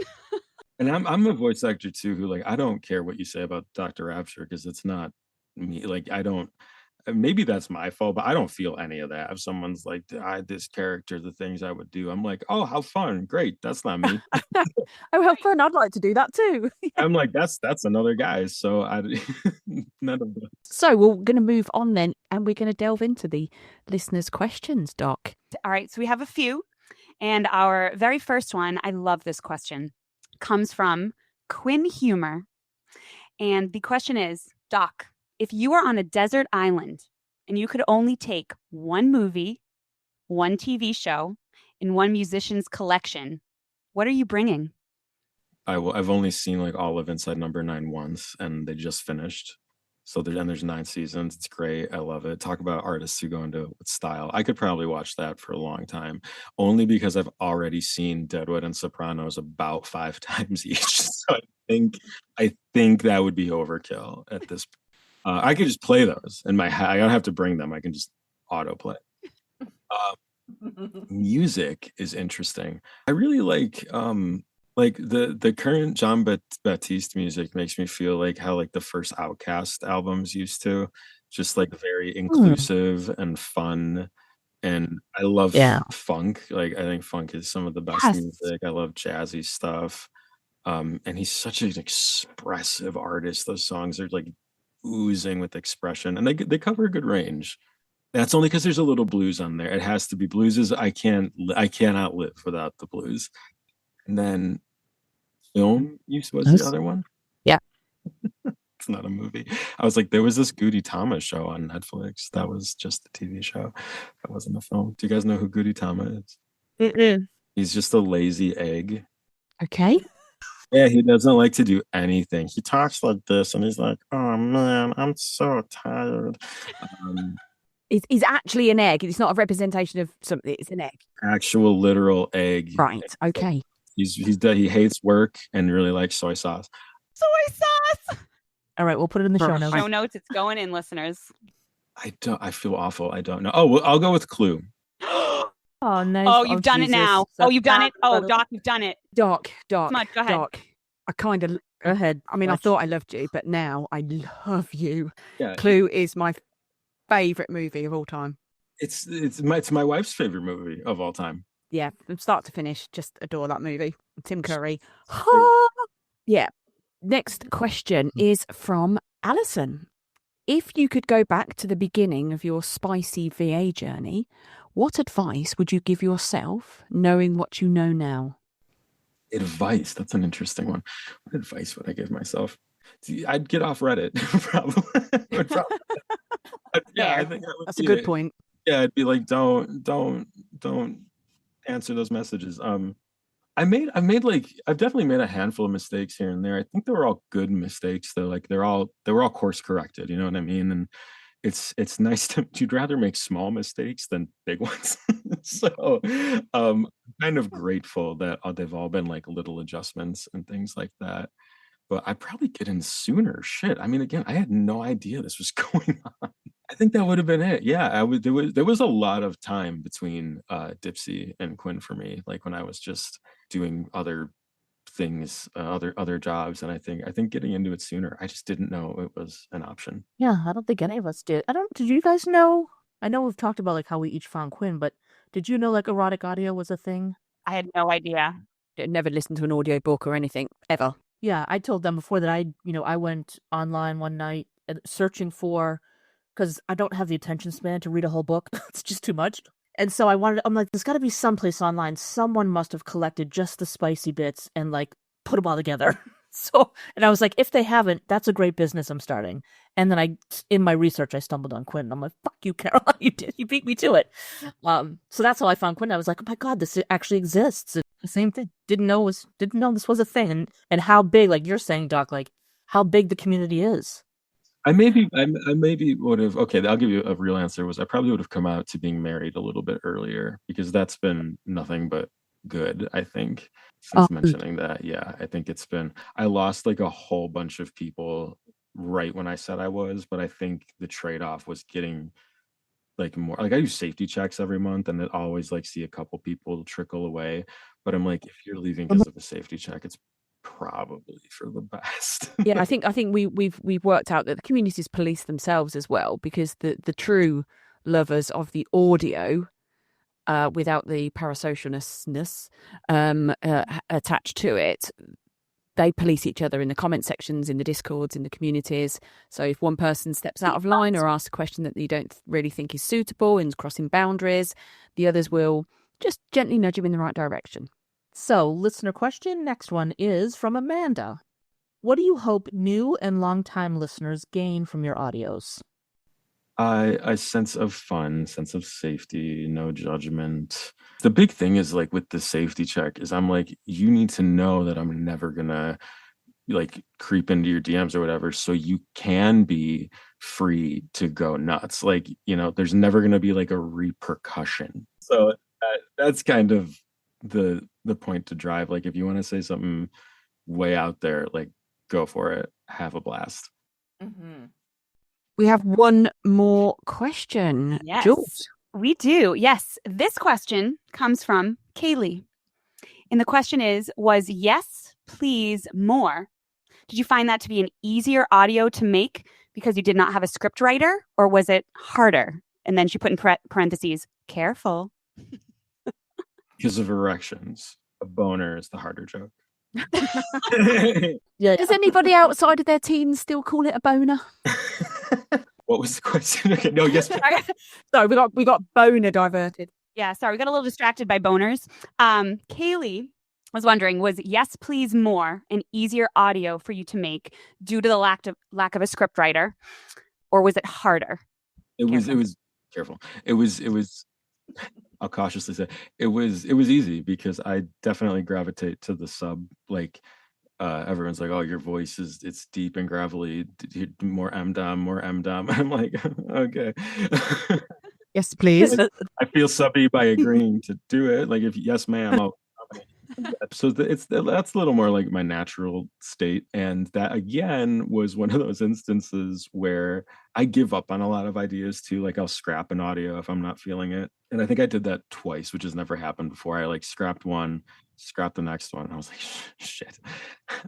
And I'm a voice actor too, who like I don't care what you say about drRapture because it's not me. Like I don't. Maybe that's my fault, but I don't feel any of that. If someone's like, this character, the things I would do, I'm like, oh, how fun. Great. That's not me. Oh, how fun. I'd like to do that too. I'm like, that's another guy. So none of them. So we're going to move on then, and we're going to delve into the listeners' questions, Doc. All right, so we have a few. And our very first one, I love this question, comes from Quinn Humor. And the question is, Doc, if you were on a desert island and you could only take one movie, one TV show, and one musician's collection, what are you bringing? I've only seen like all of Inside Number 9 once, and they just finished. So there's 9 seasons. It's great. I love it. Talk about artists who go into style. I could probably watch that for a long time, only because I've already seen Deadwood and Sopranos about 5 times each. So I think that would be overkill at this point. I could just play those in my head. I don't have to bring them. I can just autoplay. Music is interesting. I really like the current John Baptiste music makes me feel like how like the first Outkast albums used to, just like very inclusive and fun. And I love funk. Like I think funk is some of the best music. I love jazzy stuff. And he's such an expressive artist. Those songs are like oozing with expression, and they cover a good range. That's only because there's a little blues on there. It has to be blues. I cannot live without the blues. And then film was the other one. Yeah. It's not a movie. I was like, there was this Goody Tama show on Netflix. That was just a TV show. That wasn't a film. Do you guys know who Goody Tama is? Mm-mm. He's just a lazy egg. Okay. Yeah, he doesn't like to do anything. He talks like this, and he's like, "Oh man, I'm so tired." He's actually an egg. It's not a representation of something. It's an egg. Actual literal egg. Right. Okay. He hates work and really likes soy sauce. Soy sauce. All right, we'll put it in the show notes. Show notes. It's going in, listeners. I feel awful. I don't know. Oh, well, I'll go with Clue. Oh, nice. Oh, you've done it now. Oh, you've done it. Oh, Doc. Doc, you've done it. Doc. Come on, go ahead. Doc. I kind of. Go ahead. I mean, I thought I loved you, but now I love you. Yeah. Clue is my favorite movie of all time. It's my wife's favorite movie of all time. Yeah, from start to finish, just adore that movie. Tim Curry. Yeah. Next question is from Alison. If you could go back to the beginning of your spicy VA journey, what advice would you give yourself, knowing what you know now? Advice? That's an interesting one. What advice would I give myself? I'd get off Reddit, probably. Yeah, I think that's a good point. Yeah, I'd be like, don't answer those messages. I've definitely made a handful of mistakes here and there. I think they were all good mistakes though. Like they were all course corrected. You know what I mean? And it's nice you'd rather make small mistakes than big ones. So I'm kind of grateful that they've all been like little adjustments and things like that. But I'd probably get in sooner. Shit. I mean, again, I had no idea this was going on. I think that would have been it. Yeah, there was a lot of time between Dipsy and Quinn for me, like when I was just doing other things, other jobs, and I think getting into it sooner, I just didn't know it was an option. Yeah, I don't think any of us did. Did you guys know? I know we've talked about like how we each found Quinn, but did you know like erotic audio was a thing? I had no idea. Never listened to an audiobook or anything ever. Yeah, I told them before that I went online one night searching for, because I don't have the attention span to read a whole book. It's just too much. And so I'm like, there's got to be someplace online. Someone must have collected just the spicy bits and like put them all together. And I was like, if they haven't, that's a great business I'm starting. And then in my research, I stumbled on Quinn. I'm like, fuck you, Caroline, you beat me to it. So that's how I found Quinn. I was like, oh my God, this actually exists. And the same thing. Didn't know this was a thing. And how big, like you're saying, Doc, like how big the community is. I maybe would have, okay, I'll give you a real answer, was I probably would have come out to being married a little bit earlier, because that's been nothing but good, I think, since mentioning that. Yeah, I think I lost like a whole bunch of people right when I said I was, but I think the trade-off was getting like more, like I do safety checks every month and I always like see a couple people trickle away, but I'm like, if you're leaving because of a safety check, it's probably for the best. Yeah, I think we've worked out that the communities police themselves as well, because the true lovers of the audio, without the parasocialness attached to it, they police each other in the comment sections, in the discords, in the communities. So if one person steps out of line or asks a question that you don't really think is suitable and crossing boundaries, the others will just gently nudge him in the right direction. So, listener question, next one is from Amanda. What do you hope new and longtime listeners gain from your audios? A sense of fun, sense of safety, no judgment. The big thing is like with the safety check is I'm like, you need to know that I'm never gonna like creep into your DMs or whatever, so you can be free to go nuts. Like, there's never gonna be like a repercussion. So that's kind of the point to drive. Like if you want to say something way out there, like go for it, have a blast. Mm-hmm. We have one more question. Yes, Jules. we do. Yes, this question comes from Kaylee, and the question is: was yes, please more? Did you find that to be an easier audio to make because you did not have a script writer, or was it harder? And then she put in parentheses, careful. Because of erections. A boner is the harder joke. Yeah. Does anybody outside of their teens still call it a boner? What was the question? Okay, no, yes. Sorry, we got boner diverted. Yeah, sorry, we got a little distracted by boners. Kaylee was wondering, was yes, please more an easier audio for you to make due to the lack of a script writer, or was it harder? It was careful. It was I'll cautiously say it was easy, because I definitely gravitate to the sub. Like everyone's like, oh, your voice it's deep and gravelly, more M-dom. I'm like, okay. Yes, please. I feel subby by agreeing to do it. Like, if yes, ma'am. So that's a little more like my natural state. And that again was one of those instances where I give up on a lot of ideas too. Like I'll scrap an audio if I'm not feeling it. And I think I did that twice, which has never happened before. I like scrapped one, scrapped the next one. I was like, shit.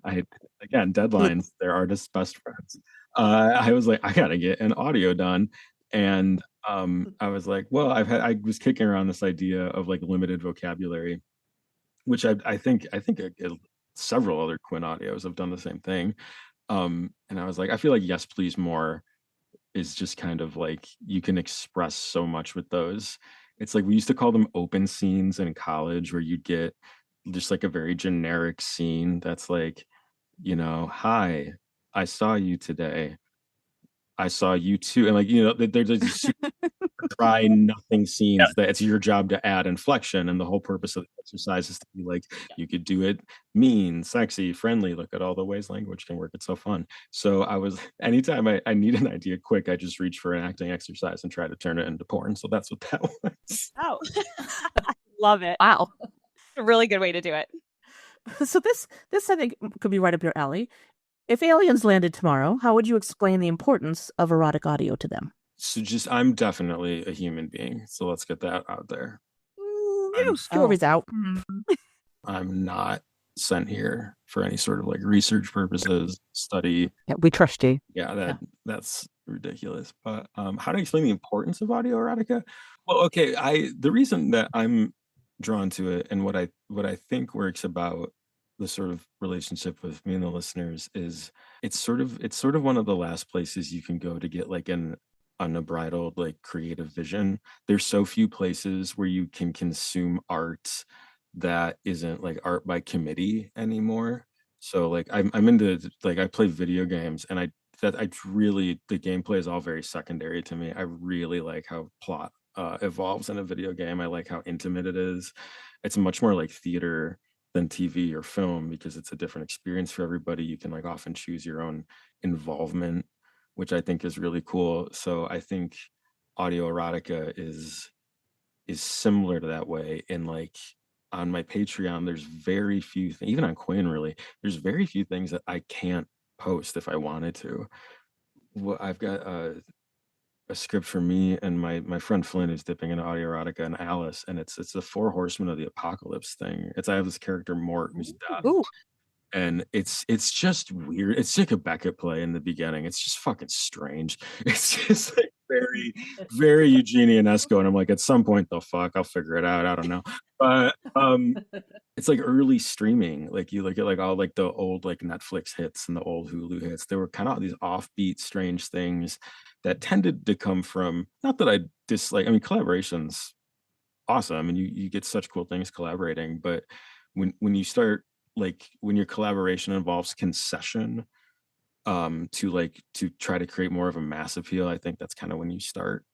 Again, deadlines, they're artists' best friends. I was like, I gotta get an audio done. And I was like, well, I was kicking around this idea of like limited vocabulary, which I think several other Quinn audios have done the same thing. And I was like, I feel like yes, please more is just kind of like, you can express so much with those. It's like, we used to call them open scenes in college, where you'd get just like a very generic scene that's like, hi, I saw you today. I saw you too. And like, there's these super dry nothing scenes that it's your job to add inflection. And the whole purpose of the exercise is to be like, you could do it mean, sexy, friendly. Look at all the ways language can work. It's so fun. So anytime I need an idea quick, I just reach for an acting exercise and try to turn it into porn. So that's what that was. Oh, love it. Wow. A really good way to do it. So this I think could be right up your alley. If aliens landed tomorrow, how would you explain the importance of erotic audio to them? So I'm definitely a human being. So let's get that out there. Jury's out. I'm not sent here for any sort of like research purposes, study. Yeah, we trust you. Yeah, that's ridiculous. But how do I explain the importance of audio erotica? Well, okay, the reason that I'm drawn to it, and what I think works about the sort of relationship with me and the listeners is it's sort of one of the last places you can go to get like an unbridled like creative vision. There's so few places where you can consume art that isn't like art by committee anymore. So like I'm into like I play video games, and I really the gameplay is all very secondary to me. I really like how plot evolves in a video game. I like how intimate it is. It's much more like theater than TV or film because it's a different experience for everybody. You can like often choose your own involvement, which I think is really cool. So I think audio erotica is similar to that way. And like on my Patreon, there's very few even on Quinn really, there's very few things that I can't post if I wanted to. Well, I've got a script for me and my friend Flynn who's dipping into audio erotica and Alice, and it's the four horsemen of the apocalypse thing. I have this character Mort who's deaf, Ooh. and it's just weird. It's like a Beckett play in the beginning. It's just fucking strange. It's just like very, very Eugenian-esque, and I'm like, at some point they'll fuck. I'll figure it out. I don't know. But it's like early streaming. Like you look at like all like the old like Netflix hits and the old Hulu hits. They were kind of these offbeat, strange things that tended to come from, not that I dislike, I mean, collaboration's awesome and you get such cool things collaborating, but when you start like when your collaboration involves concession to try to create more of a mass appeal, I think that's kind of when you start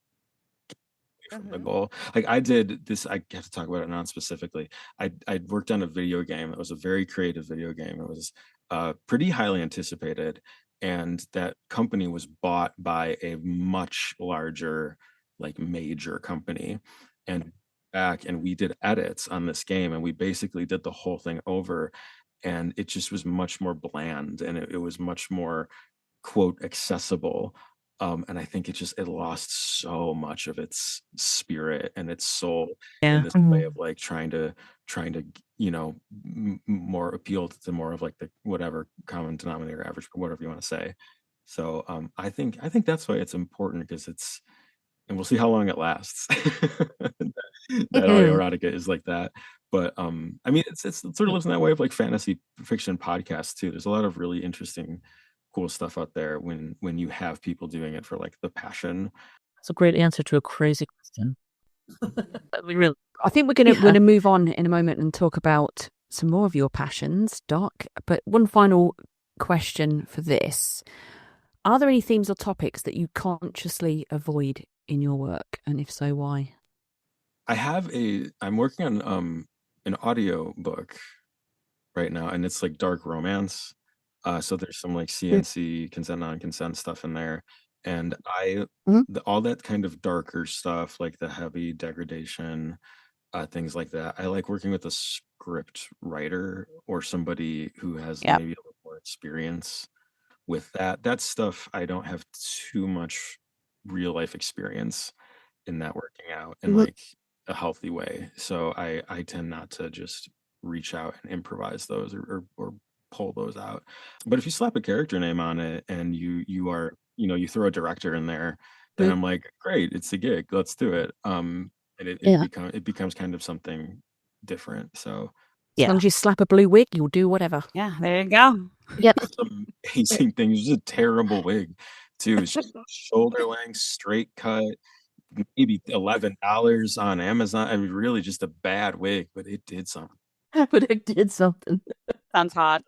from the goal. Like I did this, I have to talk about it non-specifically. I worked on a video game. It was a very creative video game. It was pretty highly anticipated, and that company was bought by a much larger, like major company, and back and we did edits on this game, and we basically did the whole thing over, and it just was much more bland, and it was much more quote accessible. And I think it lost so much of its spirit and its soul in this way of like trying to more appeal to more of like the whatever common denominator average, whatever you want to say. So I think that's why it's important, because and we'll see how long it lasts. That audio erotica is like that. But I mean it sort of lives in that way of like fantasy fiction podcasts too. There's a lot of really interesting cool stuff out there when you have people doing it for like the passion. That's a great answer to a crazy question. I think we're gonna move on in a moment and talk about some more of your passions, Doc. But one final question for this: are there any themes or topics that you consciously avoid in your work, and if so, why? I'm working on an audio book right now, and it's like dark romance. So there's some like CNC, consent, non-consent stuff in there. And all that kind of darker stuff, like the heavy degradation, things like that. I like working with a script writer or somebody who has maybe a little more experience with that. That stuff, I don't have too much real life experience in that working out in like a healthy way. So I tend not to just reach out and improvise those or pull those out. But if you slap a character name on it and you are, you throw a director in there, then I'm like, great, it's a gig, let's do it. And it becomes kind of something different. So as long as you slap a blue wig, you'll do whatever. Yeah, there you go. Yep. Amazing thing. It was a terrible wig too. It's just shoulder length, straight cut, maybe $11 on Amazon. I mean, really just a bad wig, but it did something. But it did something. Sounds hot.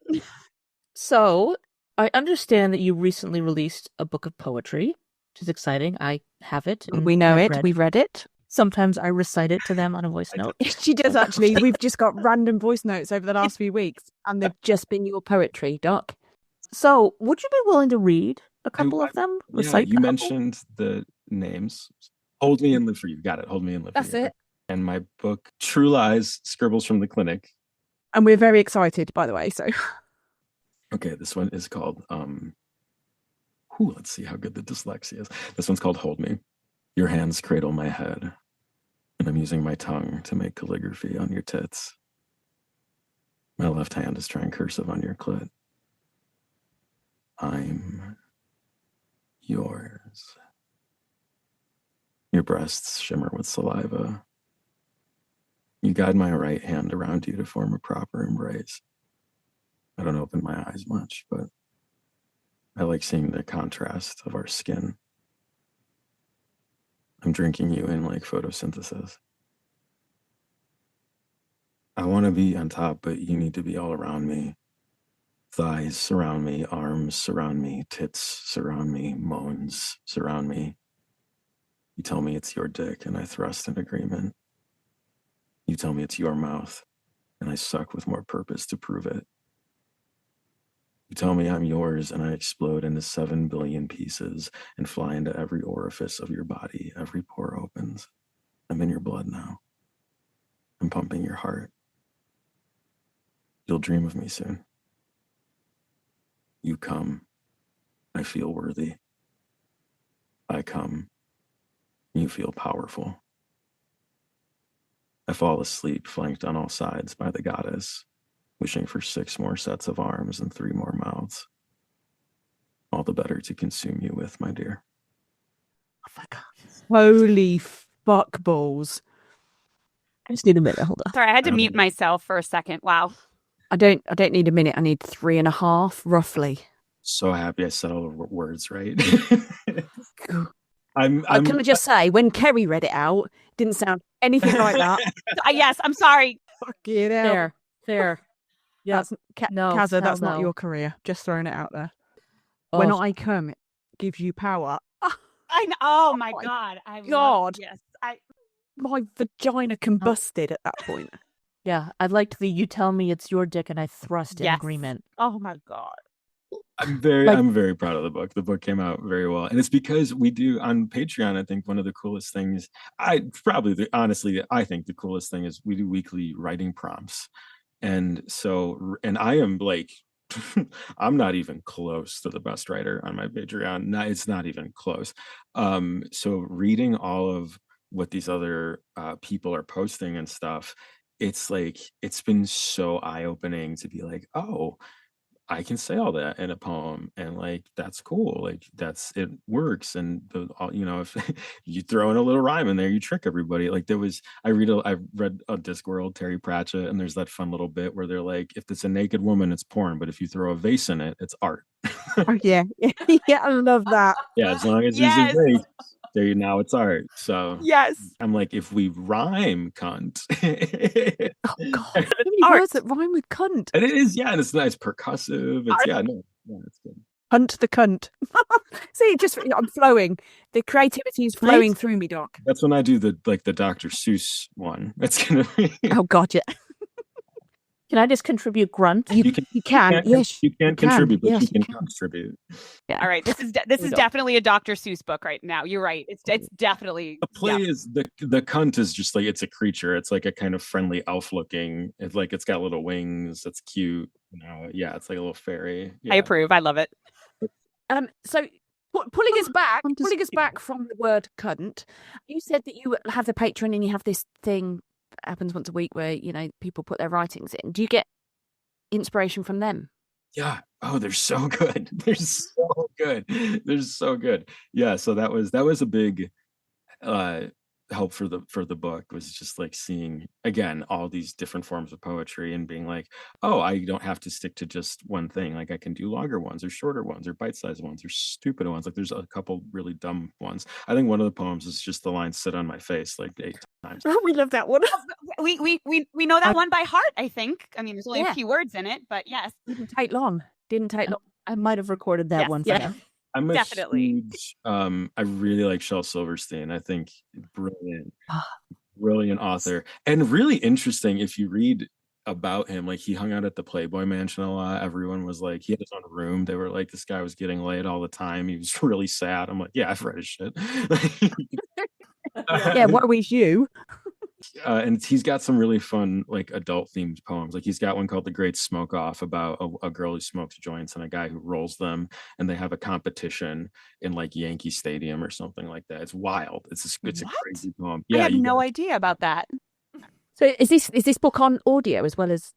So, I understand that you recently released a book of poetry, which is exciting. I have it. We know it. We've read it. Sometimes I recite it to them on a voice note. She does, actually. We've just got random voice notes over the last few weeks, and they've just been your poetry, Doc. So, would you be willing to read a couple of them? Recite you mentioned the names. Hold Me and Live for You. Got it. Hold Me and Live for You. That's it. And my book, True Lies, Scribbles from the Clinic. And we're very excited, by the way. So, okay, this one is called, let's see how good the dyslexia is. This one's called Hold Me. Your hands cradle my head, and I'm using my tongue to make calligraphy on your tits. My left hand is trying cursive on your clit. I'm yours. Your breasts shimmer with saliva. You guide my right hand around you to form a proper embrace. I don't open my eyes much, but I like seeing the contrast of our skin. I'm drinking you in like photosynthesis. I want to be on top, but you need to be all around me. Thighs surround me, arms surround me, tits surround me, moans surround me. You tell me it's your dick, and I thrust in agreement. You tell me it's your mouth, and I suck with more purpose to prove it. You tell me I'm yours, and I explode into 7 billion pieces and fly into every orifice of your body. Every pore opens. I'm in your blood now. I'm pumping your heart. You'll dream of me soon. You come. I feel worthy. I come. You feel powerful. I fall asleep, flanked on all sides by the goddess, wishing for 6 more sets of arms and 3 more mouths. All the better to consume you with, my dear. Oh my God. Holy fuck balls. I just need a minute. Hold on. Sorry, I had to mute myself for a second. Wow. I don't need a minute. I need 3.5, roughly. So happy I said all the words right. Can I'm I just say, when Kerry read it out, didn't sound anything like that. Yes, I'm sorry. Fuck it out. Fair. Yeah. That's No, Kazza, hell that's not no. your career. Just throwing it out there. Oh. When I come, it gives you power. I know. Oh my my God. God. Yes. My vagina combusted at that point. Yeah, I liked the you tell me it's your dick and I thrust in Yes. agreement. Oh my God. I'm very proud of the book. The book came out very well. And it's because we do on Patreon, I think one of the coolest things, honestly, I think the coolest thing is we do weekly writing prompts. And I am like, I'm not even close to the best writer on my Patreon. It's not even close. So reading all of what these other people are posting and stuff, it's like, it's been so eye-opening to be like, oh, I can say all that in a poem, and like that's cool, like it works. And if you throw in a little rhyme in there, you trick everybody. Like I read a Discworld, Terry Pratchett, and there's that fun little bit where they're like, if it's a naked woman, it's porn, but if you throw a vase in it, it's art. Oh, yeah. Yeah, I love that. Yeah, as long as Yes. there's a vase, there now it's art. So Yes. I'm like, if we rhyme, cunt. Oh God, so many words that rhyme with cunt. And it is, yeah, and it's nice, percussive. It's good. Hunt the cunt. See, I'm flowing. The creativity is flowing Right? through me, Doc. That's when I do the Dr. Seuss one. That's gonna be. Oh God, yeah. Can I just contribute grunt? You can. Yes, you can contribute, but yes, you you can contribute. Yeah. All right. This is definitely a Dr. Seuss book right now. You're right. It's definitely The play is the cunt is just like, it's a creature. It's like a kind of friendly elf looking. It's like it's got little wings. It's cute. Yeah, it's like a little fairy. Yeah. I approve. I love it. So pulling us back from the word cunt, you said that you have the Patreon and you have this thing that happens once a week where people put their writings in. Do you get inspiration from them? Yeah. Oh, they're so good. They're so good. They're so good. Yeah. So that was a big help for the book, was just like seeing again all these different forms of poetry and being like, oh, I don't have to stick to just one thing. Like I can do longer ones or shorter ones or bite-sized ones or stupid ones. Like there's a couple really dumb ones. I think one of the poems is just the line "sit on my face" like 8 times. Oh, we love that one. We know that one by heart, I think. I mean, there's only a few words in it, but yes. Didn't take long. I might have recorded that Yes, one for yeah. them. I'm a Definitely. huge, I really like Shel Silverstein. I think brilliant author, and really interesting if you read about him. Like he hung out at the Playboy Mansion a lot. Everyone was like, he had his own room. They were like, this guy was getting laid all the time. He was really sad. I'm like, yeah, I've read his shit. Yeah, what was you? And he's got some really fun like adult themed poems. Like he's got one called "The Great Smoke Off" about a girl who smokes joints and a guy who rolls them, and they have a competition in like Yankee Stadium or something like that. It's wild. It's a crazy poem. Yeah, I had no idea about that. So is this book on audio as well as?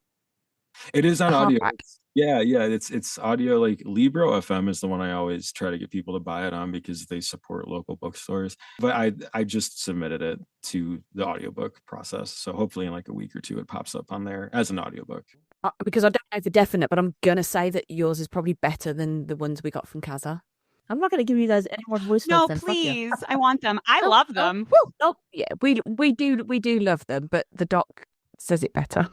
It is on audio. Hardback. Yeah, it's audio. Like Libro FM is the one I always try to get people to buy it on because they support local bookstores. But I just submitted it to the audiobook process, so hopefully in like a week or two it pops up on there as an audiobook. Because I don't know for definite, but I'm gonna say that yours is probably better than the ones we got from Kaza. I'm not going to give you guys any more voice No, notes then. Fuck you. please. I want them. I No, love no. them. Oh yeah, we do love them, but the doc says it better.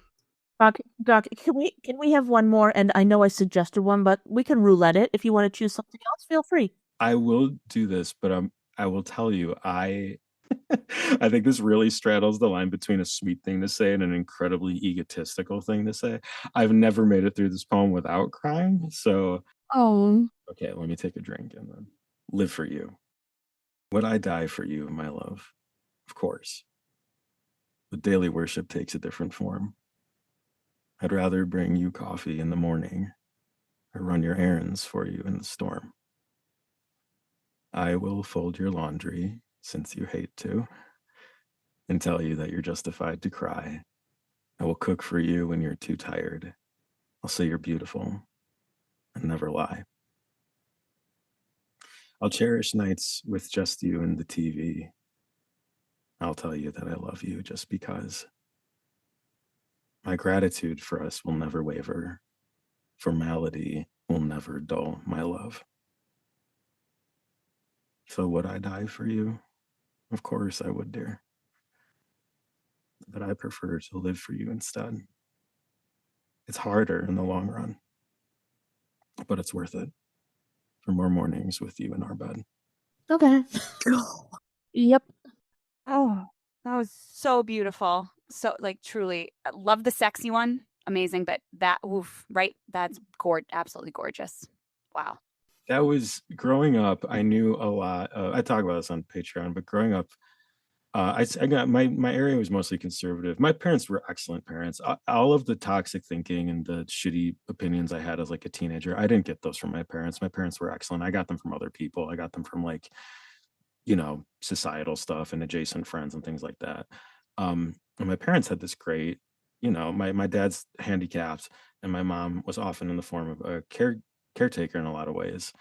Doc, can we have one more? And I know I suggested one, but we can roulette it. If you want to choose something else, feel free. I will do this, but I will tell you, I think this really straddles the line between a sweet thing to say and an incredibly egotistical thing to say. I've never made it through this poem without crying, so Oh, okay, let me take a drink and then live for you. Would I die for you, my love? Of course. But daily worship takes a different form. I'd rather bring you coffee in the morning or run your errands for you in the storm. I will fold your laundry, since you hate to, and tell you that you're justified to cry. I will cook for you when you're too tired. I'll say you're beautiful and never lie. I'll cherish nights with just you and the TV. I'll tell you that I love you just because. My gratitude for us will never waver. Formality will never dull my love. So would I die for you? Of course I would, dear. But I prefer to live for you instead. It's harder in the long run, but it's worth it for more mornings with you in our bed. Okay. Yep. Oh, that was so beautiful. So, like, truly, I love the sexy one. Amazing. But that, oof, right? That's absolutely gorgeous. Wow. That was growing up. I knew a lot. I talk about this on Patreon, but growing up, I got my area was mostly conservative. My parents were excellent parents. All of the toxic thinking and the shitty opinions I had as like a teenager, I didn't get those from my parents. My parents were excellent. I got them from other people. I got them from like, societal stuff and adjacent friends and things like that. And my parents had this great, my dad's handicapped and my mom was often in the form of a caretaker in a lot of ways.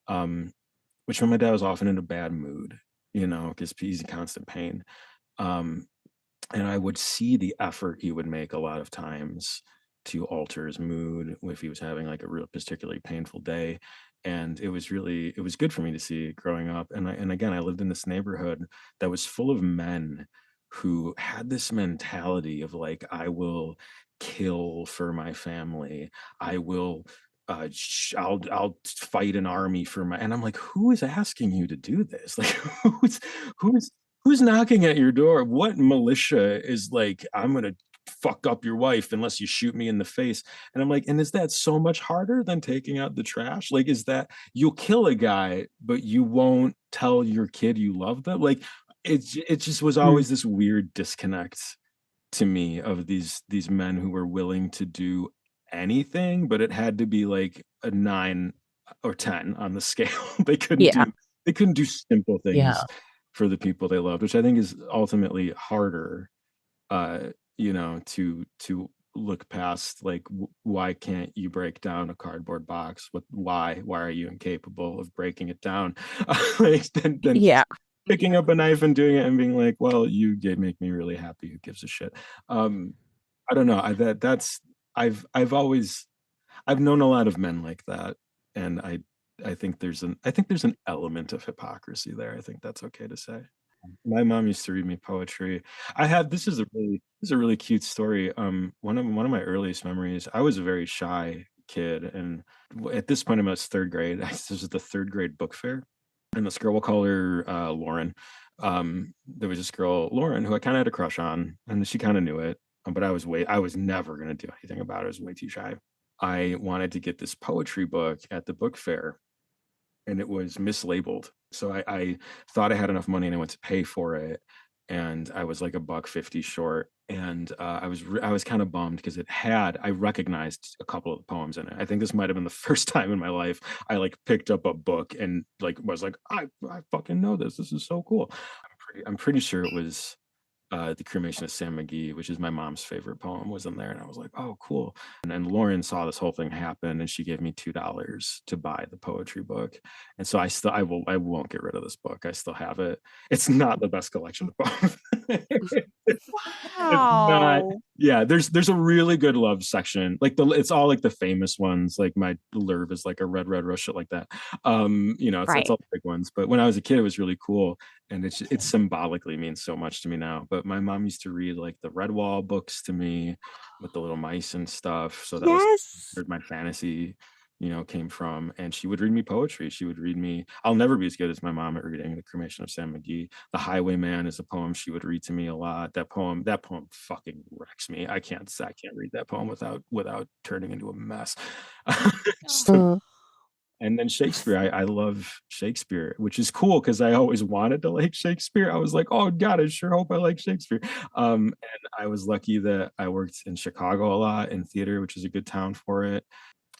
Which when my dad was often in a bad mood, because he's in constant pain. And I would see the effort he would make a lot of times to alter his mood if he was having like a real particularly painful day. And it was good for me to see growing up. And again, I lived in this neighborhood that was full of men who had this mentality of like, I will kill for my family. I will I'll fight an army for my, and I'm like, who is asking you to do this? Like, who's knocking at your door? What militia is like, I'm gonna fuck up your wife unless you shoot me in the face? And I'm like, and is that so much harder than taking out the trash? Like, is that you'll kill a guy, but you won't tell your kid you love them? Like, it just was always this weird disconnect to me of these men who were willing to do anything, but it had to be like a 9 or 10 on the scale. They couldn't do simple things for the people they loved, which I think is ultimately harder, to look past. Like, why can't you break down a cardboard box? Why are you incapable of breaking it down? Than picking up a knife and doing it and being like, well, you make me really happy. Who gives a shit? I don't know. I've known a lot of men like that, and I think there's an element of hypocrisy there. I think that's okay to say. My mom used to read me poetry. This is a really cute story. One of my earliest memories, I was a very shy kid, and at this point, I'm in third grade. This is the third grade book fair, and this girl, we'll call her Lauren. There was this girl, Lauren, who I kind of had a crush on, and she kind of knew it. But I was never going to do anything about it. I was way too shy. I wanted to get this poetry book at the book fair, and it was mislabeled. So I thought I had enough money and I went to pay for it. And I was like $1.50 short. And I was kind of bummed because I recognized a couple of the poems in it. I think this might've been the first time in my life I like picked up a book and like was like, I fucking know this. This is so cool. I'm pretty sure it was The Cremation of Sam McGee, which is my mom's favorite poem, was in there. And I was like, oh, cool. And then Lauren saw this whole thing happen and she gave me $2 to buy the poetry book. And so I won't get rid of this book. I still have it. It's not the best collection of poems. It's not. Yeah, there's a really good love section. Like it's all like the famous ones. Like my blurb is like a red rose, shit like that. It's all the big ones. But when I was a kid, it was really cool. And it symbolically means so much to me now. But my mom used to read like the Redwall books to me with the little mice and stuff. So that was where my fantasy, came from. And she would read me poetry. She would read me. I'll never be as good as my mom at reading The Cremation of Sam McGee. The Highwayman is a poem she would read to me a lot. That poem fucking wrecks me. I can't read that poem without turning into a mess. And then Shakespeare, I love Shakespeare, which is cool because I always wanted to like Shakespeare. I was like, oh God, I sure hope I like Shakespeare. And I was lucky that I worked in Chicago a lot in theater, which is a good town for it.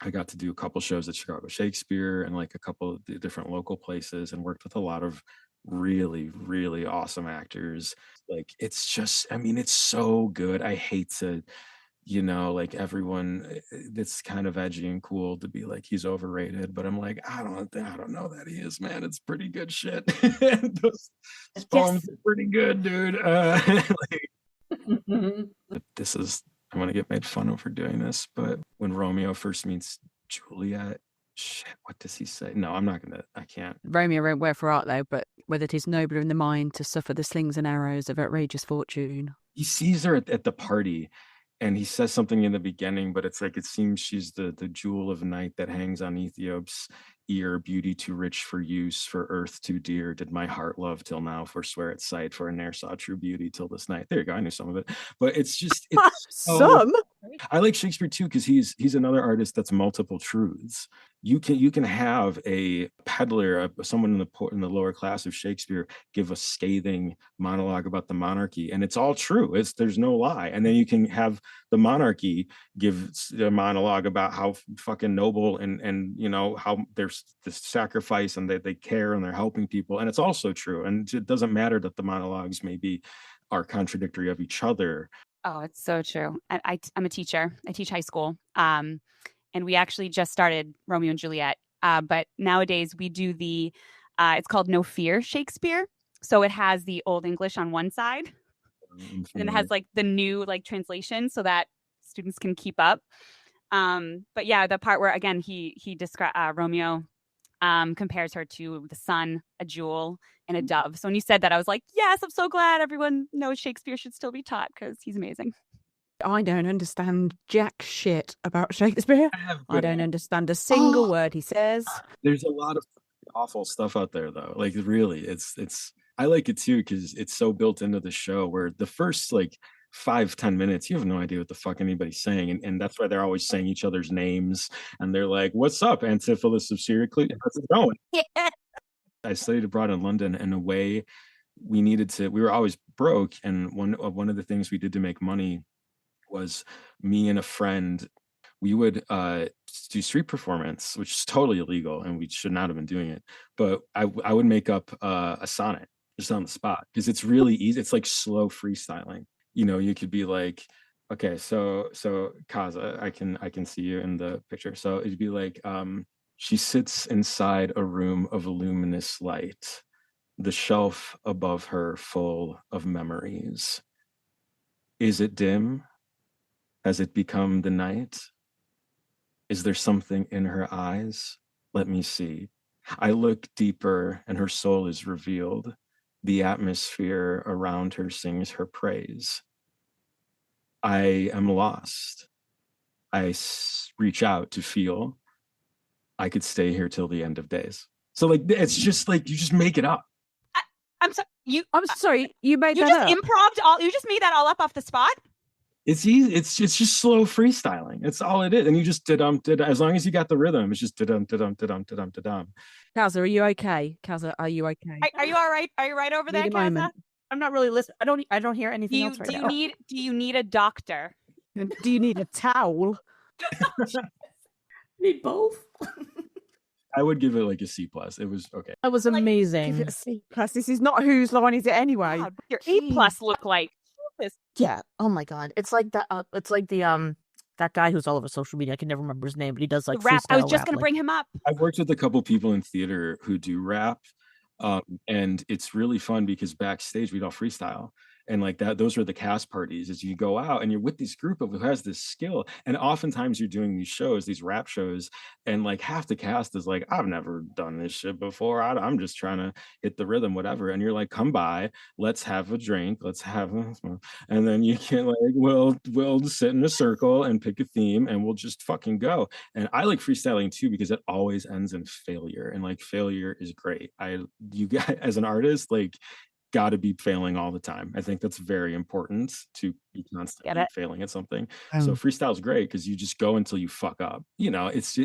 I got to do a couple shows at Chicago Shakespeare and like a couple of different local places and worked with a lot of really, really awesome actors. Like, it's just, it's so good. I hate to, like everyone that's kind of edgy and cool to be like he's overrated, but I'm like, I don't know that he is, man. It's pretty good shit. Those poems are pretty good, dude. But I'm gonna get made fun of for doing this, but when Romeo first meets Juliet, shit, what does he say? No, I can't. Romeo won't wear for art though, but whether 'tis nobler in the mind to suffer the slings and arrows of outrageous fortune. He sees her at the party. And he says something in the beginning, but it's like, it seems she's the jewel of night that hangs on Ethiop's ear, beauty too rich for use, for earth too dear. Did my heart love till now, forswear its sight, for I ne'er saw true beauty till this night. There you go. I knew some of it. But it's some. I like Shakespeare too, because he's another artist that's multiple truths. You can have a peddler, someone in the lower class of Shakespeare, give a scathing monologue about the monarchy, and it's all true. There's no lie. And then you can have the monarchy give a monologue about how fucking noble and how there's this sacrifice and they care and they're helping people, and it's also true. And it doesn't matter that the monologues are contradictory of each other. Oh, it's so true. I'm a teacher. I teach high school. And we actually just started Romeo and Juliet. But nowadays we do it's called No Fear Shakespeare. So it has the Old English on one side and it has like the new like translation so that students can keep up. But yeah, the part where again, he describes Romeo compares her to the sun, a jewel, and a dove. So when you said that, I was like, yes, I'm so glad everyone knows Shakespeare should still be taught because he's amazing. I don't understand jack shit about Shakespeare. I don't understand a single word he says. There's a lot of awful stuff out there, though. Like, really, it's. I like it too because it's so built into the show. Where the first 5-10 minutes, you have no idea what the fuck anybody's saying, and that's why they're always saying each other's names. And they're like, "What's up, Antipholus of Syracuse? How's it going?" Yeah. I studied abroad in London, and a way we were always broke, and one of the things we did to make money was me and a friend, we would do street performance, which is totally illegal and we should not have been doing it. But I would make up a sonnet just on the spot because it's really easy. It's like slow freestyling. You could be like, okay, so Kaza, I can see you in the picture. So it'd be like, she sits inside a room of luminous light, the shelf above her full of memories. Is it dim? Has it become the night? Is there something in her eyes? Let me see. I look deeper and her soul is revealed. The atmosphere around her sings her praise. I am lost. I reach out to feel. I could stay here till the end of days. So it's just you just make it up. I'm sorry. I'm sorry. You made that up. You just made that all up off the spot? It's easy. It's just slow freestyling. It's all it is. And you just did as long as you got the rhythm, it's just dum. Kaza, are you okay? Kaza, are you okay? Are you all right? Are you right over there, Kaza? I'm not really listening. I don't hear anything else right now. Do you need a doctor? Do you need a towel? Need both. I would give it a C+. It was okay. That was amazing. Give it a C+. This is not whose line is it anyway? God, your A+ look like Yeah. Oh my god. It's like that. It's like the that guy who's all over social media. I can never remember his name, but he does like rap. I was freestyle just rap, going to like- bring him up. I've worked with a couple people in theater who do rap, and it's really fun because backstage we'd all freestyle. And like that, those are the cast parties. Is you go out and you're with this group of who has this skill, and oftentimes you're doing these shows, these rap shows, and like half the cast is like, I've never done this shit before. I'm just trying to hit the rhythm, whatever. And you're like, come by, let's have a drink, let's have a, and then you can like, we'll sit in a circle and pick a theme, and we'll just fucking go. And I like freestyling too because it always ends in failure, and like failure is great. You guys as an artist, like, got to be failing all the time. I think that's very important to be constantly failing at something. So freestyle is great because you just go until you fuck up. You know, it's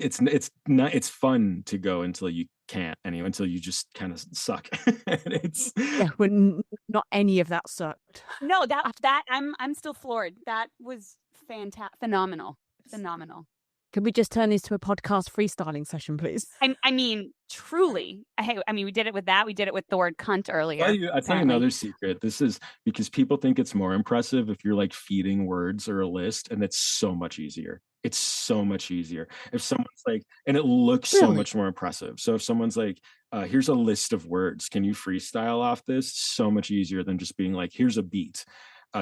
not, it's fun to go until you can't anyway, until you just kind of suck. And it's when not any of that sucked. No, that I'm still floored. That was fantastic, phenomenal. Could we just turn this to a podcast freestyling session, please? I mean, truly. I mean, we did it with that. We did it with the word cunt earlier. I'll tell you another secret. This is because people think it's more impressive if you're like feeding words or a list, and it's so much easier. It's so much easier. If someone's like, and it looks so much more impressive. So if someone's like, here's a list of words, can you freestyle off this? So much easier than just being like, here's a beat.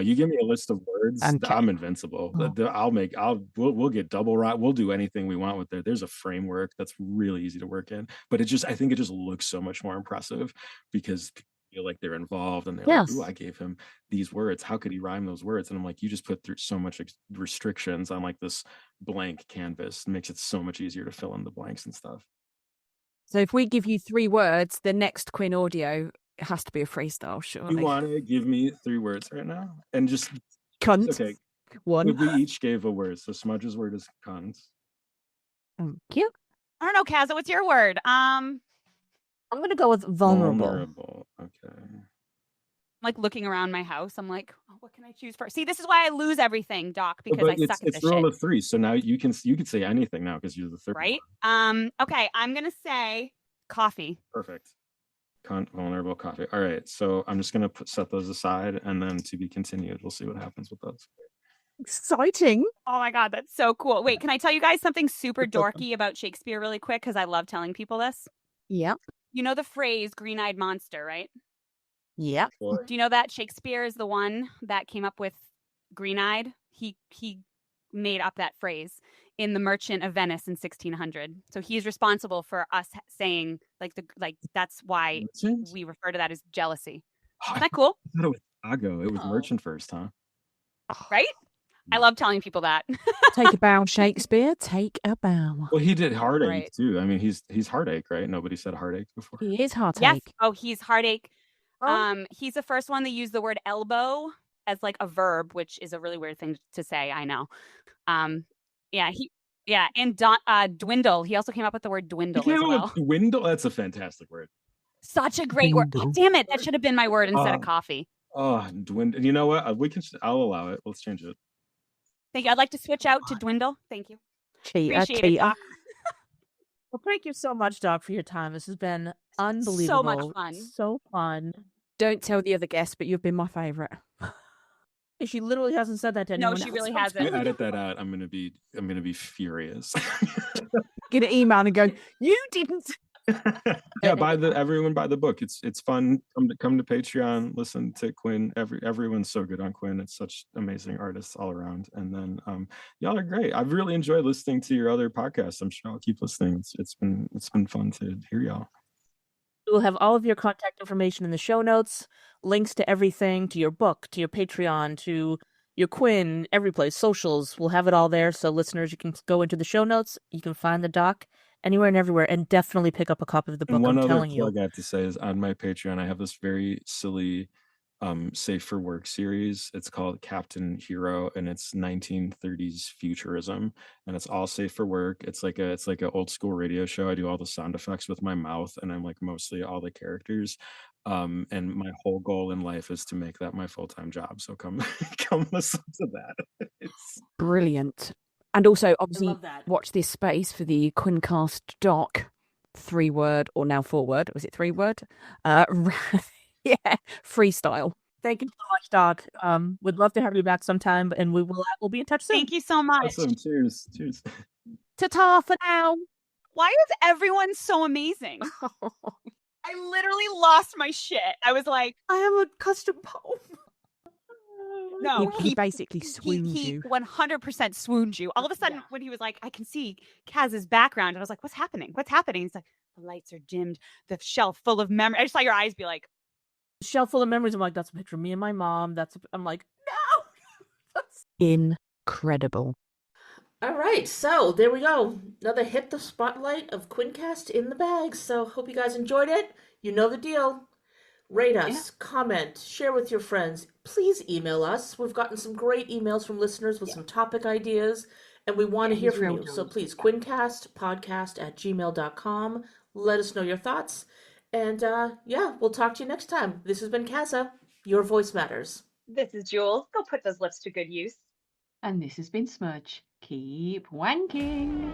You give me a list of words, I'm invincible. We'll get double right. We'll do anything we want with it. There's a framework that's really easy to work in, but I think it just looks so much more impressive because people feel like they're involved and they're like, ooh, I gave him these words. How could he rhyme those words? And I'm like, you just put through so much restrictions on like this blank canvas. It makes it so much easier to fill in the blanks and stuff. So if we give you 3 words, the next Quinn audio, it has to be a freestyle, surely. You want to give me 3 words right now? And just cunt. Okay. 1. We each gave a word. So Smudge's word is cunt. Thank you. I don't know, Kaza, what's your word? I'm gonna go with vulnerable. Vulnerable. Okay. Like looking around my house, I'm like, oh, what can I choose first? See, this is why I lose everything, Doc, because I suck at this It's rule shit. of 3. So now you can say anything now because you're the third. Right? One. Okay, I'm gonna say coffee. Perfect. Cunt, vulnerable, coffee. All right. So I'm just gonna set those aside, and then to be continued. We'll see what happens with those. Exciting. Oh my God, that's so cool. Wait, can I tell you guys something super dorky about Shakespeare really quick? Because I love telling people this. Yeah. You know the phrase green-eyed monster, right? Yeah. Do you know that Shakespeare is the one that came up with green-eyed? He made up that phrase in The Merchant of Venice in 1600. So he's responsible for us saying like that's why we refer to that as jealousy. Isn't that cool? I thought it was Chicago. It was Merchant first, huh? Right? I love telling people that. Take a bow, Shakespeare. Take a bow. Well, he did heartache Right. too. I mean, he's heartache, right? Nobody said heartache before. He is heartache. Yes. Oh, he's heartache. Oh. He's the first one that used the word elbow as like a verb, which is a really weird thing to say. I know. And dwindle. He also came up with the word dwindle as well. Dwindle. That's a fantastic word. Such a great word. Oh, damn it. That should have been my word instead of coffee. Oh, dwindle. You know what? I'll allow it. Let's change it. Thank you. I'd like to switch out to dwindle. Thank you. Cheater. Appreciate it, Doc. Well, thank you so much, Doc, for your time. This has been unbelievable. So much fun. So fun. Don't tell the other guests, but you've been my favorite. She literally hasn't said that to anyone. No, she else. really If hasn't. you edit that out, I'm gonna be furious. Get an email and go, you didn't. Yeah, everyone buy the book. It's fun. Come to Patreon, listen to Quinn. Everyone's so good on Quinn. It's such amazing artists all around. And then y'all are great. I've really enjoyed listening to your other podcasts. I'm sure I'll keep listening. It's been fun to hear y'all. We'll have all of your contact information in the show notes, links to everything, to your book, to your Patreon, to your Quinn, every place, socials. We'll have it all there. So listeners, you can go into the show notes. You can find the doc anywhere and everywhere, and definitely pick up a copy of the book. And one I'm other telling plug you. I have to say is on my Patreon, I have this very silly Safe for Work series. It's called Captain Hero, and it's 1930s futurism, and it's all safe for work. It's like a old school radio show. I do all the sound effects with my mouth, and I'm like mostly all the characters. And my whole goal in life is to make that my full-time job. So come listen to that. It's Brilliant. And also, obviously, love that. watch this space for the Quincast doc, 3-word or now 4-word. Was it 3-word? Yeah, freestyle. Thank you so much, Doc. Would love to have you back sometime, and we'll be in touch soon. Thank you so much. Awesome. Cheers. Cheers. Ta-ta for now. Why is everyone so amazing? I literally lost my shit. I was like, I have a custom poem. no, He basically swooned he you. 100% swooned you. All of a sudden, when he was like, I can see Kaz's background, and I was like, what's happening? What's happening? He's like, the lights are dimmed, the shelf full of memory. I just saw your eyes be like, Shelf full of memories. I'm like, that's a picture of me and my mom. I'm like, no. That's... Incredible. All right, so there we go. Another hit the spotlight of Quincast in the bag. So hope you guys enjoyed it. You know the deal. Rate us, comment, share with your friends. Please email us. We've gotten some great emails from listeners with some topic ideas, and we want to hear from you. So please, quincastpodcast@gmail.com. Let us know your thoughts. And we'll talk to you next time. This has been Kaza. Your voice matters. this is Jules. Go put those lips to good use. And this has been Smudge. Keep wanking.